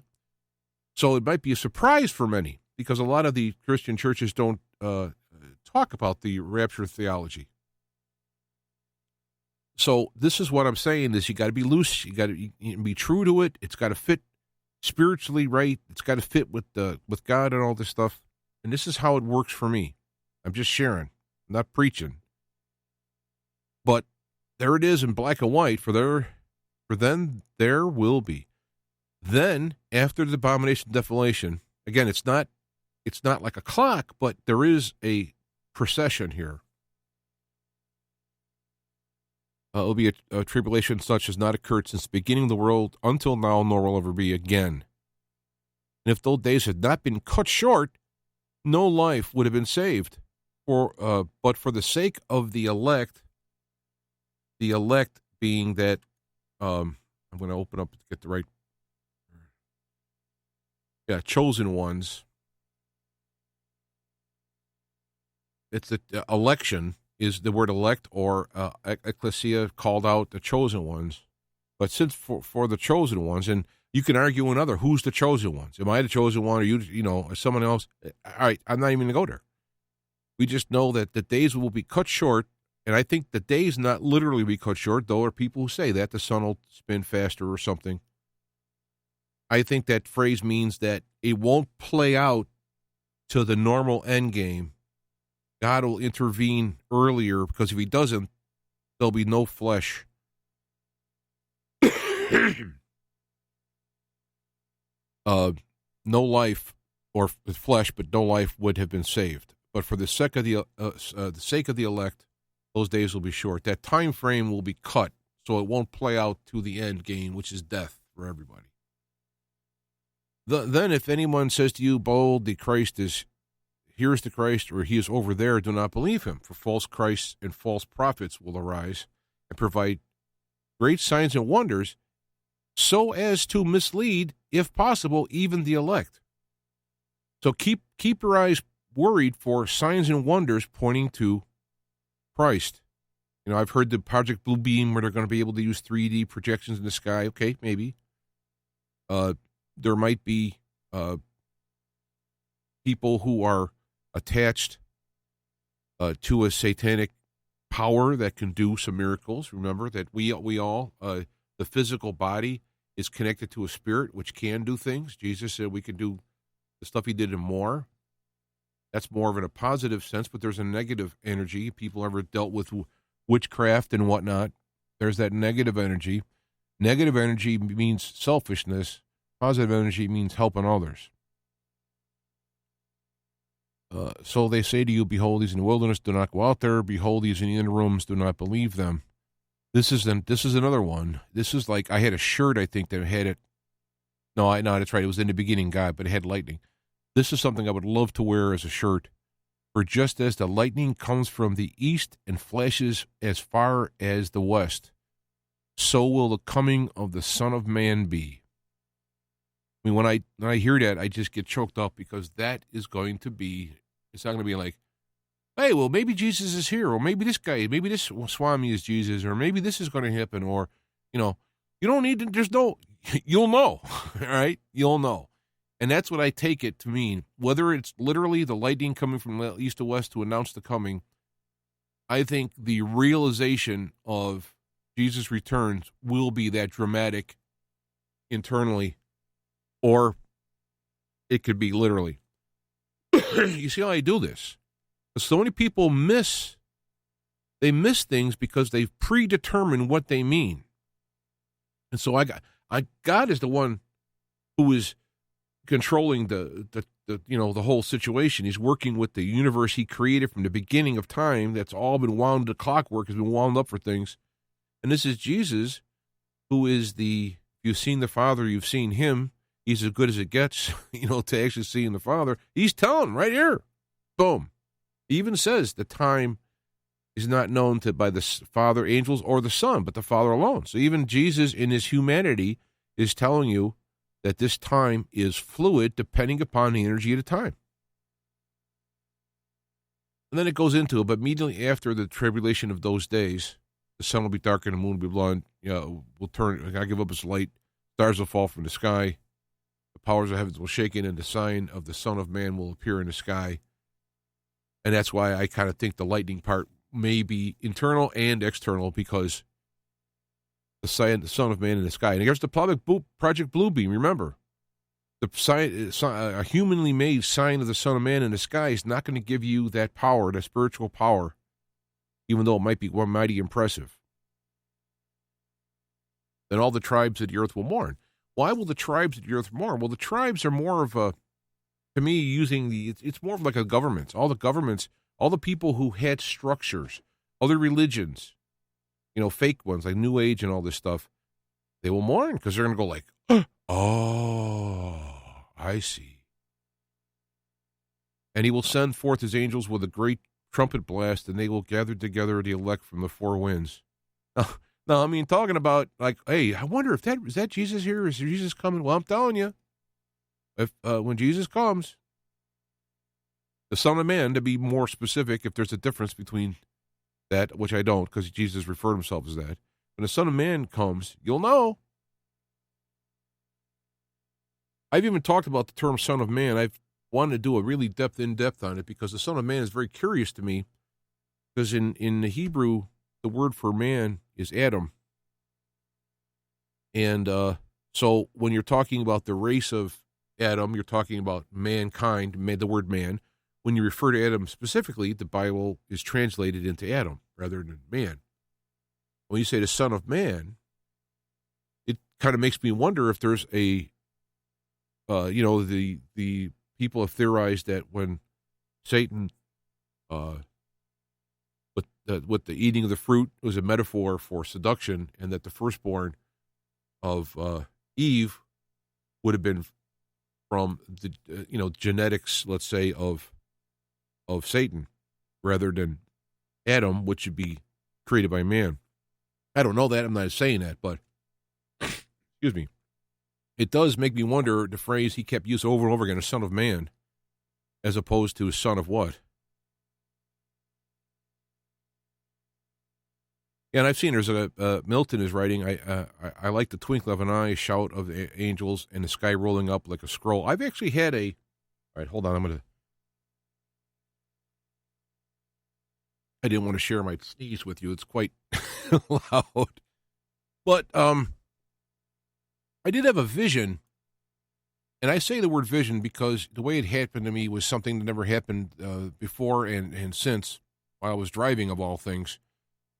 [SPEAKER 3] So it might be a surprise for many, because a lot of the Christian churches don't talk about the rapture theology. So this is what I'm saying: is you got to be loose, you got to be true to it. It's got to fit spiritually right. It's got to fit with God and all this stuff. And this is how it works for me. I'm just sharing, I'm not preaching. But there it is in black and white. For then there will be. Then after the abomination of desolation, again, it's not like a clock, but there is a procession here. It will be a tribulation such as not occurred since the beginning of the world until now, nor will ever be again. And if those days had not been cut short, no life would have been saved. But for the sake of the elect being that, I'm going to open up to get the right, chosen ones. It's the election is the word elect, or ecclesia, called out the chosen ones. But since for the chosen ones, and you can argue another, who's the chosen ones? Am I the chosen one, or or someone else? All right, I'm not even going to go there. We just know that the days will be cut short, and I think the days not literally be cut short, though there are people who say that the sun will spin faster or something. I think that phrase means that it won't play out to the normal end game. God will intervene earlier, because if he doesn't, there'll be no flesh. No life, or flesh, but no life would have been saved. But for the sake of the elect, those days will be short. That time frame will be cut, so it won't play out to the end game, which is death for everybody. Then if anyone says to you, bold, the Christ is, here's the Christ, or he is over there, do not believe him. For false Christs and false prophets will arise and provide great signs and wonders, so as to mislead, if possible, even the elect. So keep your eyes worried for signs and wonders pointing to Christ. I've heard the Project Blue Beam, where they're going to be able to use 3D projections in the sky. Okay, maybe. There might be people who are attached to a satanic power that can do some miracles. Remember that we all, the physical body is connected to a spirit which can do things. Jesus said we can do the stuff he did and more. That's more of in a positive sense, but there's a negative energy. People ever dealt with witchcraft and whatnot. There's that negative energy. Negative energy means selfishness. Positive energy means helping others. So they say to you, behold, he's in the wilderness, do not go out there. Behold, he's in the inner rooms, do not believe them. This is another one. This is like, I had a shirt, I think, that had it. No, that's right. It was in the beginning, God, but it had lightning. This is something I would love to wear as a shirt. For just as the lightning comes from the east and flashes as far as the west, so will the coming of the Son of Man be. I mean, when I hear that, I just get choked up, because that is going to be, it's not going to be like, hey, well, maybe Jesus is here, or maybe this guy, maybe this Swami is Jesus, or maybe this is going to happen, or, you don't need to, you'll know, all right? You'll know. And that's what I take it to mean. Whether it's literally the lightning coming from east to west to announce the coming, I think the realization of Jesus' returns will be that dramatic internally, or it could be literally. You see how I do this? So many people miss things because they've predetermined what they mean. And so God is the one who is controlling the whole situation. He's working with the universe he created from the beginning of time. That's all been wound, the clockwork has been wound up for things. And this is Jesus, who is you've seen the Father, you've seen him. He's as good as it gets, to actually seeing the Father. He's telling right here. Boom. He even says the time is not known by the Father, angels, or the Son, but the Father alone. So even Jesus in his humanity is telling you that this time is fluid depending upon the energy of the time. And then it goes into it, but immediately after the tribulation of those days, the sun will be dark and the moon will be blind. Will turn, I give up its light. Stars will fall from the sky. The powers of heavens will shake in, and the sign of the Son of Man will appear in the sky. And that's why I kind of think the lightning part may be internal and external, because the Son of Man in the sky. And here's the Project Bluebeam. Remember, a humanly made sign of the Son of Man in the sky is not going to give you that power, that spiritual power, even though it might be mighty impressive. Then all the tribes of the earth will mourn. Why will the tribes of the earth mourn? Well, the tribes are more of to me, it's more of like a government. All the governments, all the people who had structures, other religions, fake ones like New Age and all this stuff, they will mourn, because they're going to go like, oh, I see. And he will send forth his angels with a great trumpet blast, and they will gather together the elect from the four winds. No, I mean, talking about like, hey, I wonder if is that Jesus here? Is Jesus coming? Well, I'm telling you, if when Jesus comes, the Son of Man, to be more specific, if there's a difference between that, which I don't, because Jesus referred himself as that. When the Son of Man comes, you'll know. I've even talked about the term Son of Man. I've wanted to do a really in-depth on it, because the Son of Man is very curious to me, because in the Hebrew, the word for man is Adam. And so when you're talking about the race of Adam, you're talking about mankind, the word man. When you refer to Adam specifically, the Bible is translated into Adam rather than man. When you say the Son of Man, it kind of makes me wonder if there's the people have theorized that when Satan, with the eating of the fruit, was a metaphor for seduction, and that the firstborn of Eve would have been from the genetics, let's say, of Satan, rather than Adam, which should be created by man. I don't know that. I'm not saying that, but excuse me. It does make me wonder, the phrase he kept using over and over again, a son of man, as opposed to a son of what? And I've seen there's Milton is writing, I like the twinkle of an eye, shout of the angels, and the sky rolling up like a scroll. I've actually had all right, hold on, I didn't want to share my sneeze with you. It's quite loud. But I did have a vision, And I say the word vision because the way it happened to me was something that never happened before and since while I was driving, of all things.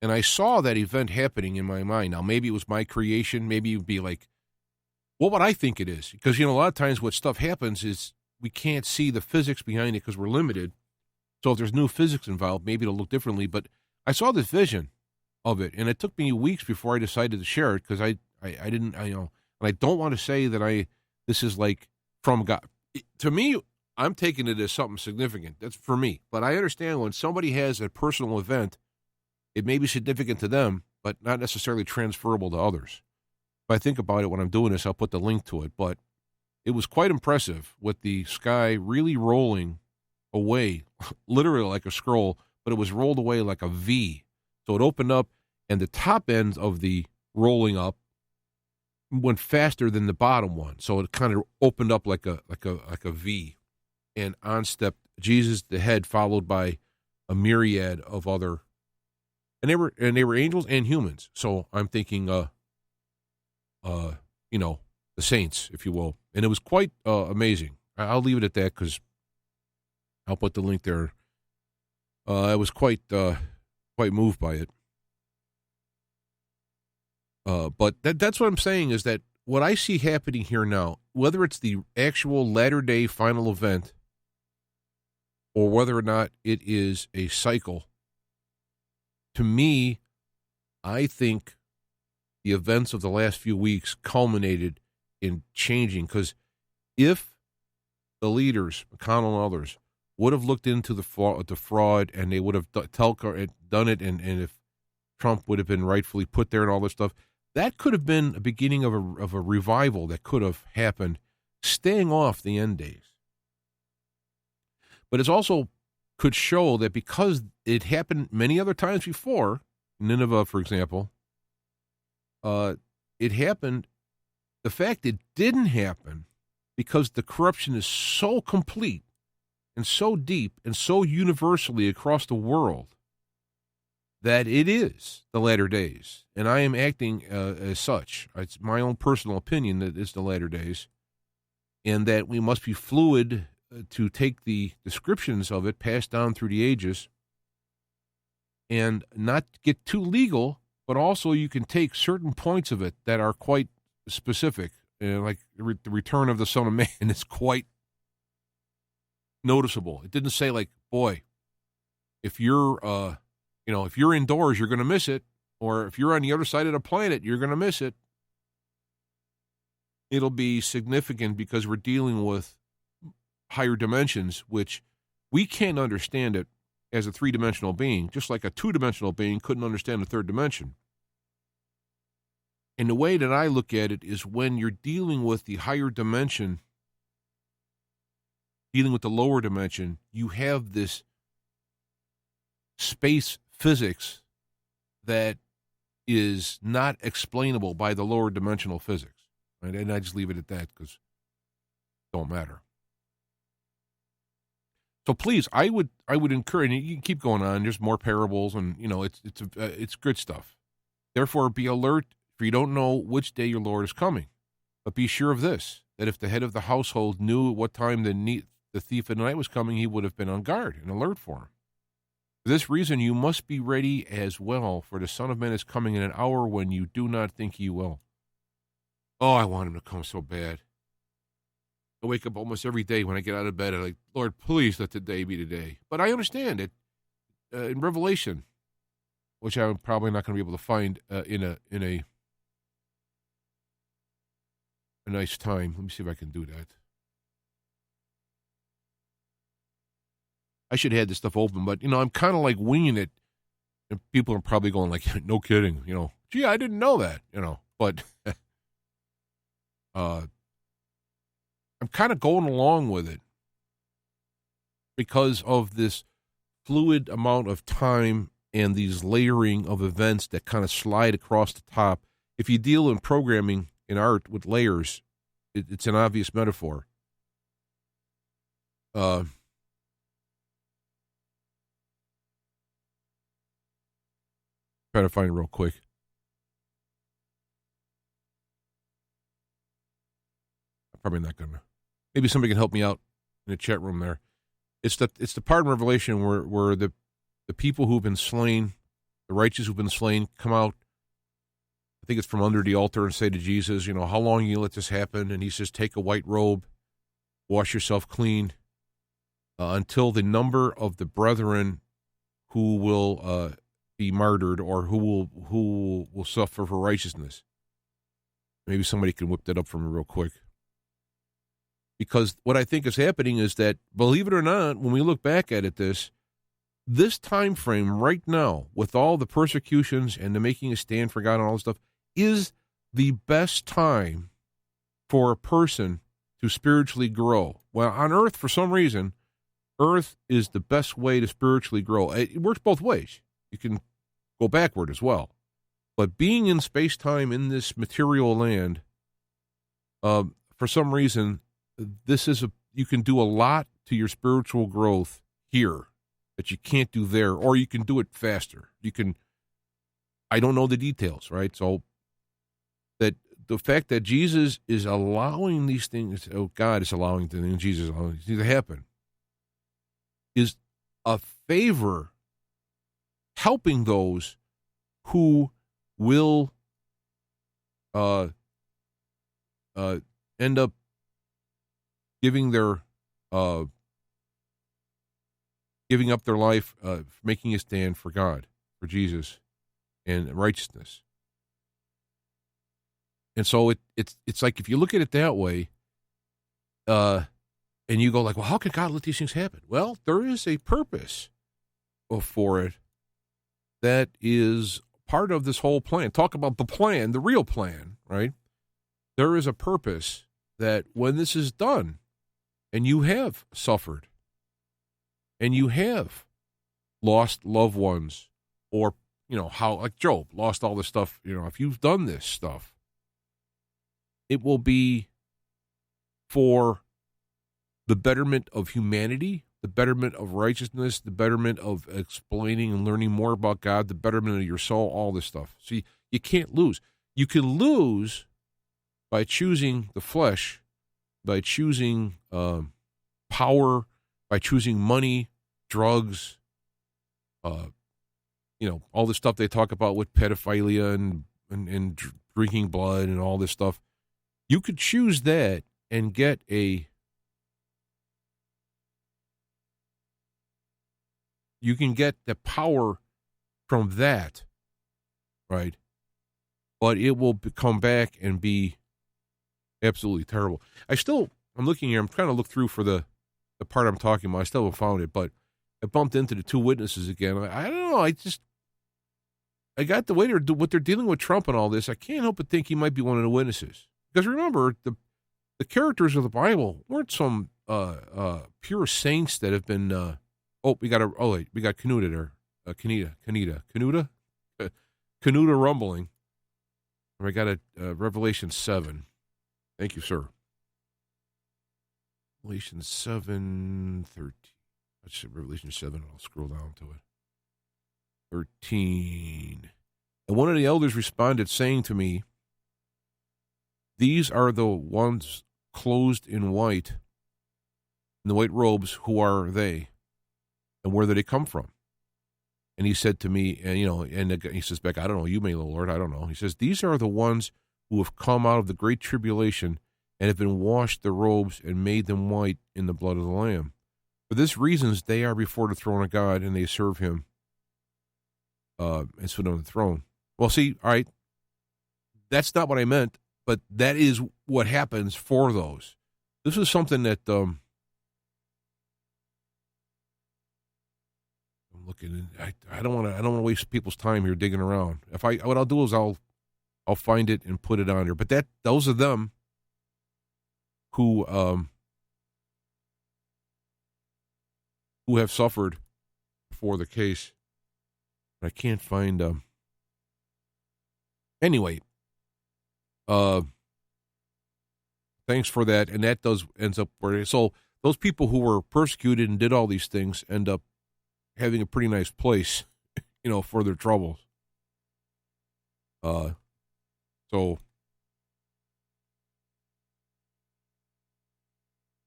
[SPEAKER 3] And I saw that event happening in my mind. Now, maybe it was my creation. Maybe it would be like, what would I think it is? Because, a lot of times what stuff happens is we can't see the physics behind it because we're limited. So if there's new physics involved, maybe it'll look differently. But I saw this vision of it, and it took me weeks before I decided to share it because I didn't, and I don't want to say that this is like from God. To me, I'm taking it as something significant. That's for me. But I understand when somebody has a personal event, it may be significant to them, but not necessarily transferable to others. If I think about it when I'm doing this, I'll put the link to it. But it was quite impressive with the sky really rolling away, literally like a scroll, but it was rolled away like a V. So it opened up, and the top end of the rolling up went faster than the bottom one. So it kind of opened up like a V. And on stepped Jesus, the head, followed by a myriad of other, and they were angels and humans. So I'm thinking, the saints, if you will. And it was quite amazing. I'll leave it at that because I'll put the link there. I was quite moved by it. But that's what I'm saying is that what I see happening here now, whether it's the actual latter-day final event or whether or not it is a cycle, to me, I think the events of the last few weeks culminated in changing. Because if the leaders, McConnell and others, would have looked into the fraud and they would have done it, and if Trump would have been rightfully put there and all this stuff, that could have been a beginning of a revival that could have happened, staying off the end days. But it also could show that because it happened many other times before, Nineveh, for example, it happened, the fact it didn't happen because the corruption is so complete and so deep and so universally across the world that it is the latter days. And I am acting as such. It's my own personal opinion that it's the latter days, and that we must be fluid to take the descriptions of it passed down through the ages and not get too legal, but also you can take certain points of it that are quite specific. Like the return of the Son of Man is quite noticeable. It didn't say like, boy, if you're if you're indoors, you're going to miss it. Or if you're on the other side of the planet, you're going to miss it. It'll be significant because we're dealing with higher dimensions, which we can't understand it as a three-dimensional being, just like a two-dimensional being couldn't understand the third dimension. And the way that I look at it is when you're dealing with the higher dimension, dealing with the lower dimension, you have this space physics that is not explainable by the lower dimensional physics. Right? And I just leave it at that because it don't matter. So please, I would encourage, and you can keep going on. There's more parables, and it's good stuff. Therefore, be alert, for you don't know which day your Lord is coming. But be sure of this: that if the head of the household knew at what time the thief of the night was coming, he would have been on guard and alert for him. For this reason, you must be ready as well, for the Son of Man is coming in an hour when you do not think he will. Oh, I want him to come so bad. I wake up almost every day when I get out of bed. I'm like, Lord, please let today be today. But I understand it in Revelation, which I'm probably not going to be able to find in a nice time. Let me see if I can do that. I should have had this stuff open, but I'm kind of like winging it, and people are probably going like, "No kidding," Gee, I didn't know that, But I'm kind of going along with it because of this fluid amount of time and these layering of events that kind of slide across the top. If you deal in programming in art with layers, it's an obvious metaphor. Trying to find it real quick. I'm probably not going to. maybe somebody can help me out in the chat room there. It's the part in Revelation where the people who've been slain, the righteous who've been slain, come out. I think it's from under the altar and say to Jesus, how long will you let this happen? And he says, take a white robe, wash yourself clean, until the number of the brethren who will be martyred or who will suffer for righteousness. Maybe somebody can whip that up for me real quick. Because what I think is happening is that, believe it or not, when we look back at it, this time frame right now, with all the persecutions and the making a stand for God and all this stuff, is the best time for a person to spiritually grow. Well, on earth, for some reason, earth is the best way to spiritually grow. It works both ways. You can go backward as well. But being in space-time in this material land, for some reason, you can do a lot to your spiritual growth here that you can't do there, or you can do it faster. I don't know the details, right? So that the fact that Jesus is allowing these things, God is allowing things, Jesus is allowing these things to happen, is a favor helping those who will end up giving up their life, making a stand for God, for Jesus, and righteousness. And so it's like, if you look at it that way, and you go like, well, how could God let these things happen? Well, there is a purpose for it that is part of this whole plan. Talk about the plan, the real plan, right? There is a purpose that when this is done, and you have suffered, and you have lost loved ones, or, how, like Job, lost all this stuff, if you've done this stuff, it will be for the betterment of humanity, the betterment of righteousness, the betterment of explaining and learning more about God, the betterment of your soul, all this stuff. See, you can't lose. You can lose by choosing the flesh, by choosing power, by choosing money, drugs, all the stuff they talk about with pedophilia and drinking blood and all this stuff. You could choose that and get you can get the power from that, right? But it will come back and be absolutely terrible. I'm looking here, I'm trying to look through for the part I'm talking about. I still haven't found it, but I bumped into the two witnesses again. I don't know, I got the way what they're dealing with Trump and all this. I can't help but think he might be one of the witnesses. Because remember, the characters of the Bible weren't some pure saints that have been. We got Canuta there. Canuta rumbling. I got a Revelation 7. Thank you, sir. Revelation 7:13. Let's see, Revelation 7. I'll scroll down to it. 13. And one of the elders responded, saying to me, "These are the ones clothed in white, in the white robes. Who are they? And where did they come from?" And he said to me, and he says back, "I don't know, you may, Lord, I don't know." He says, "These are the ones who have come out of the great tribulation and have been washed their robes and made them white in the blood of the Lamb. For this reason, they are before the throne of God, and they serve him and sit on the throne." Well, see, all right, that's not what I meant, but that is what happens for those. This is something that I'm looking. I don't want to waste people's time here digging around. What I'll do is I'll find it and put it on here. But those are them who have suffered for the case. I can't find anyway. Thanks for that. And that ends up where, so those people who were persecuted and did all these things end up having a pretty nice place, for their troubles. So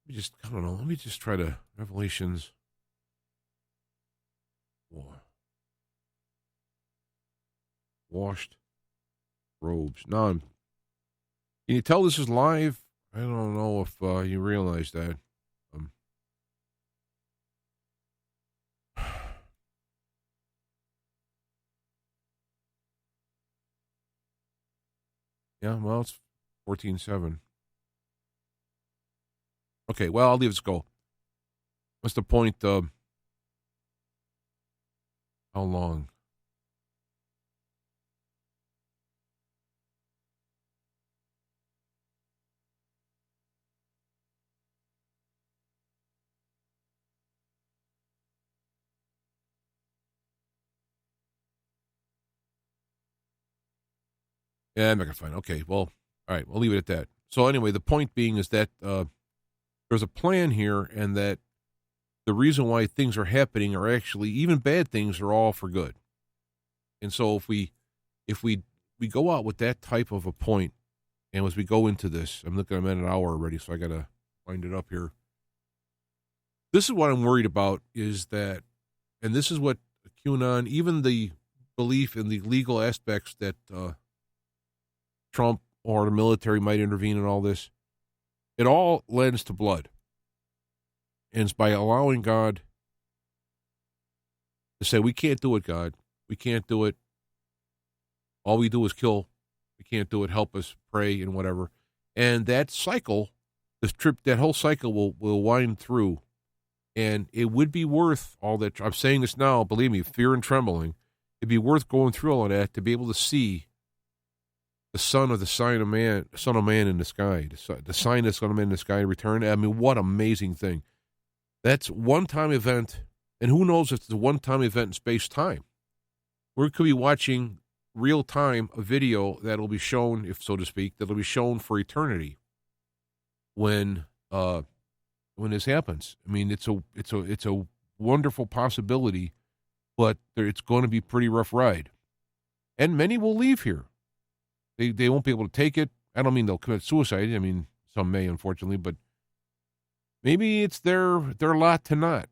[SPEAKER 3] Let me just try to, Revelations. Washed robes. No, can you tell this is live? I don't know if you realize that. Yeah, well, it's 14:07. Okay, well, I'll leave this go. What's the point? How long? Yeah, I'm not going to find it. Okay, well, all right, we'll leave it at that. So anyway, the point being is that there's a plan here, and that the reason why things are happening are actually, even bad things, are all for good. And so if we go out with that type of a point, and as we go into this, I'm at an hour already, so I got to wind it up here. This is what I'm worried about, is that, and this is what QAnon, even the belief in the legal aspects that Trump or the military might intervene in all this, it all lends to blood. And it's by allowing God to say, we can't do it, God. We can't do it. All we do is kill. We can't do it. Help us, pray, and whatever. And that cycle, that whole cycle will wind through. And it would be worth all that. I'm saying this now, believe me, fear and trembling. It'd be worth going through all of that to be able to see the Son of Man in the sky, the sign of the Son of Man in the sky return. I mean, what amazing thing. That's one-time event, and who knows if it's a one-time event in space-time. We could be watching real-time a video that'll be shown, if so to speak, that'll be shown for eternity when this happens. I mean, it's a wonderful possibility, but it's going to be a pretty rough ride. And many will leave here. They won't be able to take it. I don't mean they'll commit suicide. I mean, some may, unfortunately, but maybe it's their lot to not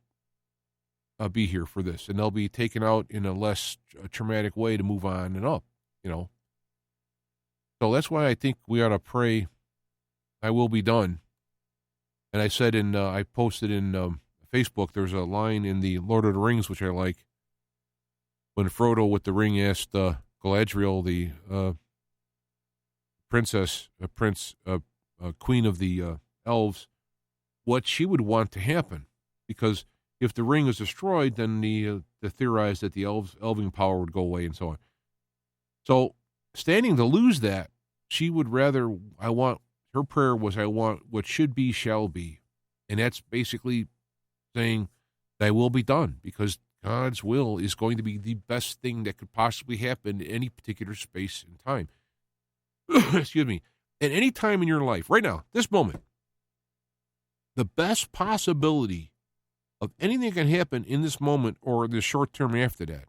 [SPEAKER 3] be here for this, and they'll be taken out in a less traumatic way to move on and up, So that's why I think we ought to pray, "Thy will be done." And I said I posted in Facebook, there's a line in the Lord of the Rings, which I like, when Frodo with the ring asked Galadriel, the queen of the elves, what she would want to happen, because if the ring is destroyed, then they theorized that the elving power would go away and so on. So, standing to lose that, she would rather, her prayer was, I want what should be shall be. And that's basically saying, thy will be done, because God's will is going to be the best thing that could possibly happen in any particular space and time. Excuse me. At any time in your life, right now, this moment, the best possibility of anything that can happen in this moment or the short term after that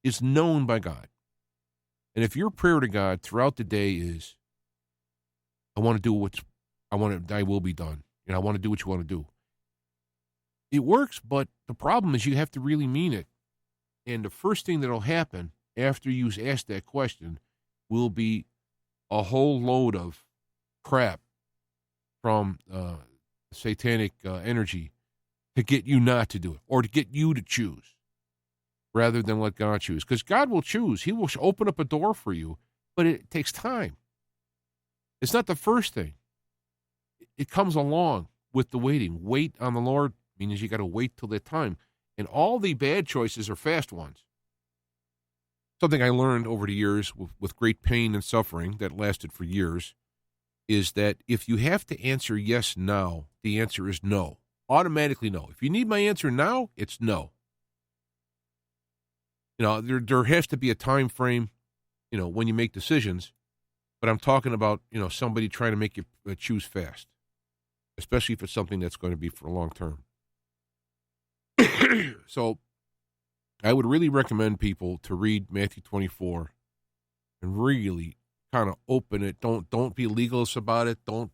[SPEAKER 3] is known by God. And if your prayer to God throughout the day is, thy will be done, and I want to do what you want to do, it works, but the problem is you have to really mean it. And the first thing that will happen after you ask that question will be a whole load of crap from satanic energy to get you not to do it, or to get you to choose rather than let God choose. Because God will choose. He will open up a door for you, but it takes time. It's not the first thing. It comes along with the waiting. Wait on the Lord means you got to wait till that time. And all the bad choices are fast ones. Something I learned over the years with great pain and suffering that lasted for years is that if you have to answer yes now, the answer is no. Automatically no. If you need my answer now, it's no. There has to be a time frame, when you make decisions, but I'm talking about, somebody trying to make you choose fast, especially if it's something that's going to be for a long term. So I would really recommend people to read Matthew 24 and really kind of open it. Don't be legalists about it. Don't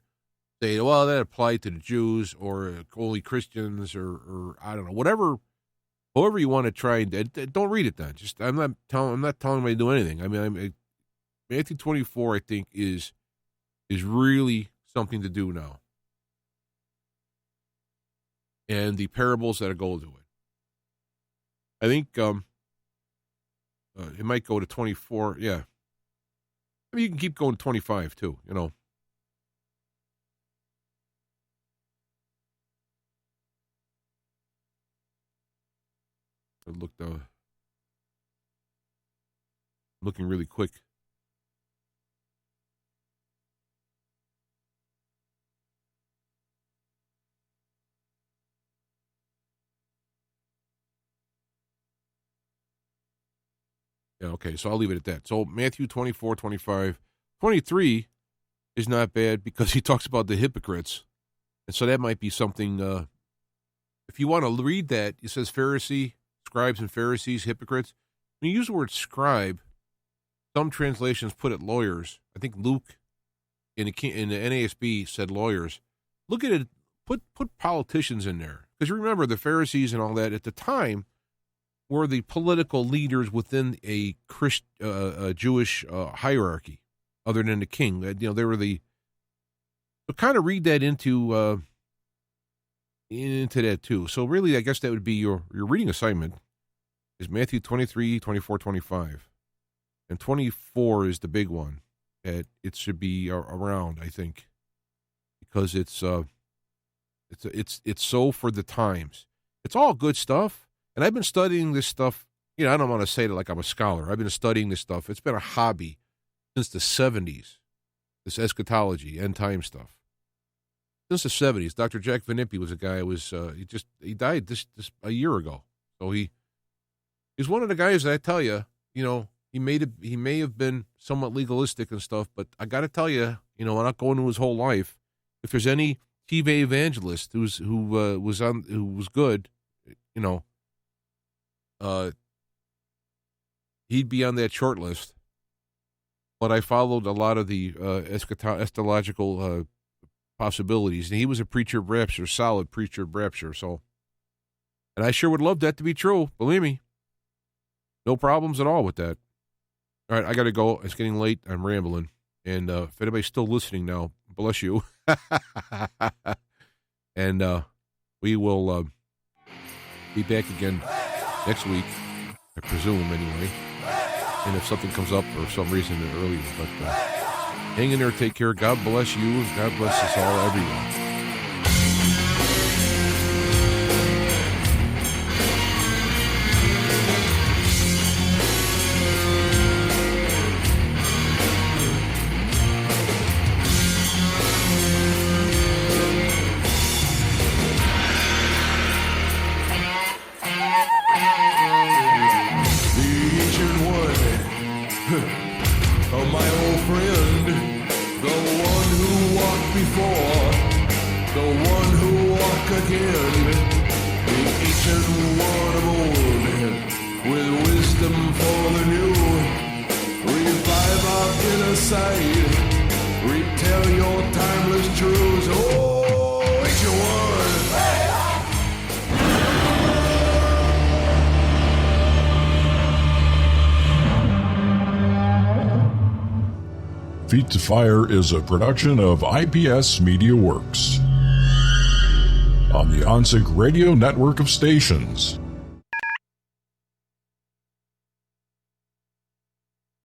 [SPEAKER 3] say, well, that applied to the Jews or only Christians or I don't know, whatever, however you want to try and don't read it then. Just I'm not telling anybody to do anything. I mean, Matthew 24, I think, is really something to do now. And the parables that go to it. I think it might go to 24. Yeah. I mean, you can keep going to 25 too, you know. I looked, looking really quick. Yeah, okay, so I'll leave it at that. So Matthew 24, 25, 23 is not bad because he talks about the hypocrites. And so that might be something, if you want to read that, it says Pharisee, scribes and Pharisees, hypocrites. When you use the word scribe, some translations put it lawyers. I think Luke in the NASB said lawyers. Look at it, put politicians in there. Because you remember the Pharisees and all that at the time were the political leaders within a Jewish hierarchy, other than the king. They were the. So kind of read that into that too. So really, I guess that would be your reading assignment is Matthew 23, 24, 25, and 24 is the big one. That it should be around, I think, because it's so for the times. It's all good stuff. And I've been studying this stuff, I don't want to say that like I'm a scholar. I've been studying this stuff. It's been a hobby since the 70s, this eschatology, end time stuff. Since the 70s, Dr. Jack Van Impe was a guy who was, he died this a year ago. So he's one of the guys that I tell you, he may have been somewhat legalistic and stuff, but I got to tell you, without going into his whole life, if there's any TV evangelist who was good, he'd be on that short list. But I followed a lot of the eschatological possibilities, and he was a preacher of rapture, solid preacher of rapture. So, and I sure would love that to be true. Believe me, no problems at all with that. All right, I got to go. It's getting late. I'm rambling, and if anybody's still listening now, bless you. And we will be back again next week, I presume, anyway. And if something comes up for some reason earlier. But hang in there, take care. God bless you. God bless us all, everyone.
[SPEAKER 4] Feet to Fire is a production of IPS Media Works on the OnSync Radio network of stations.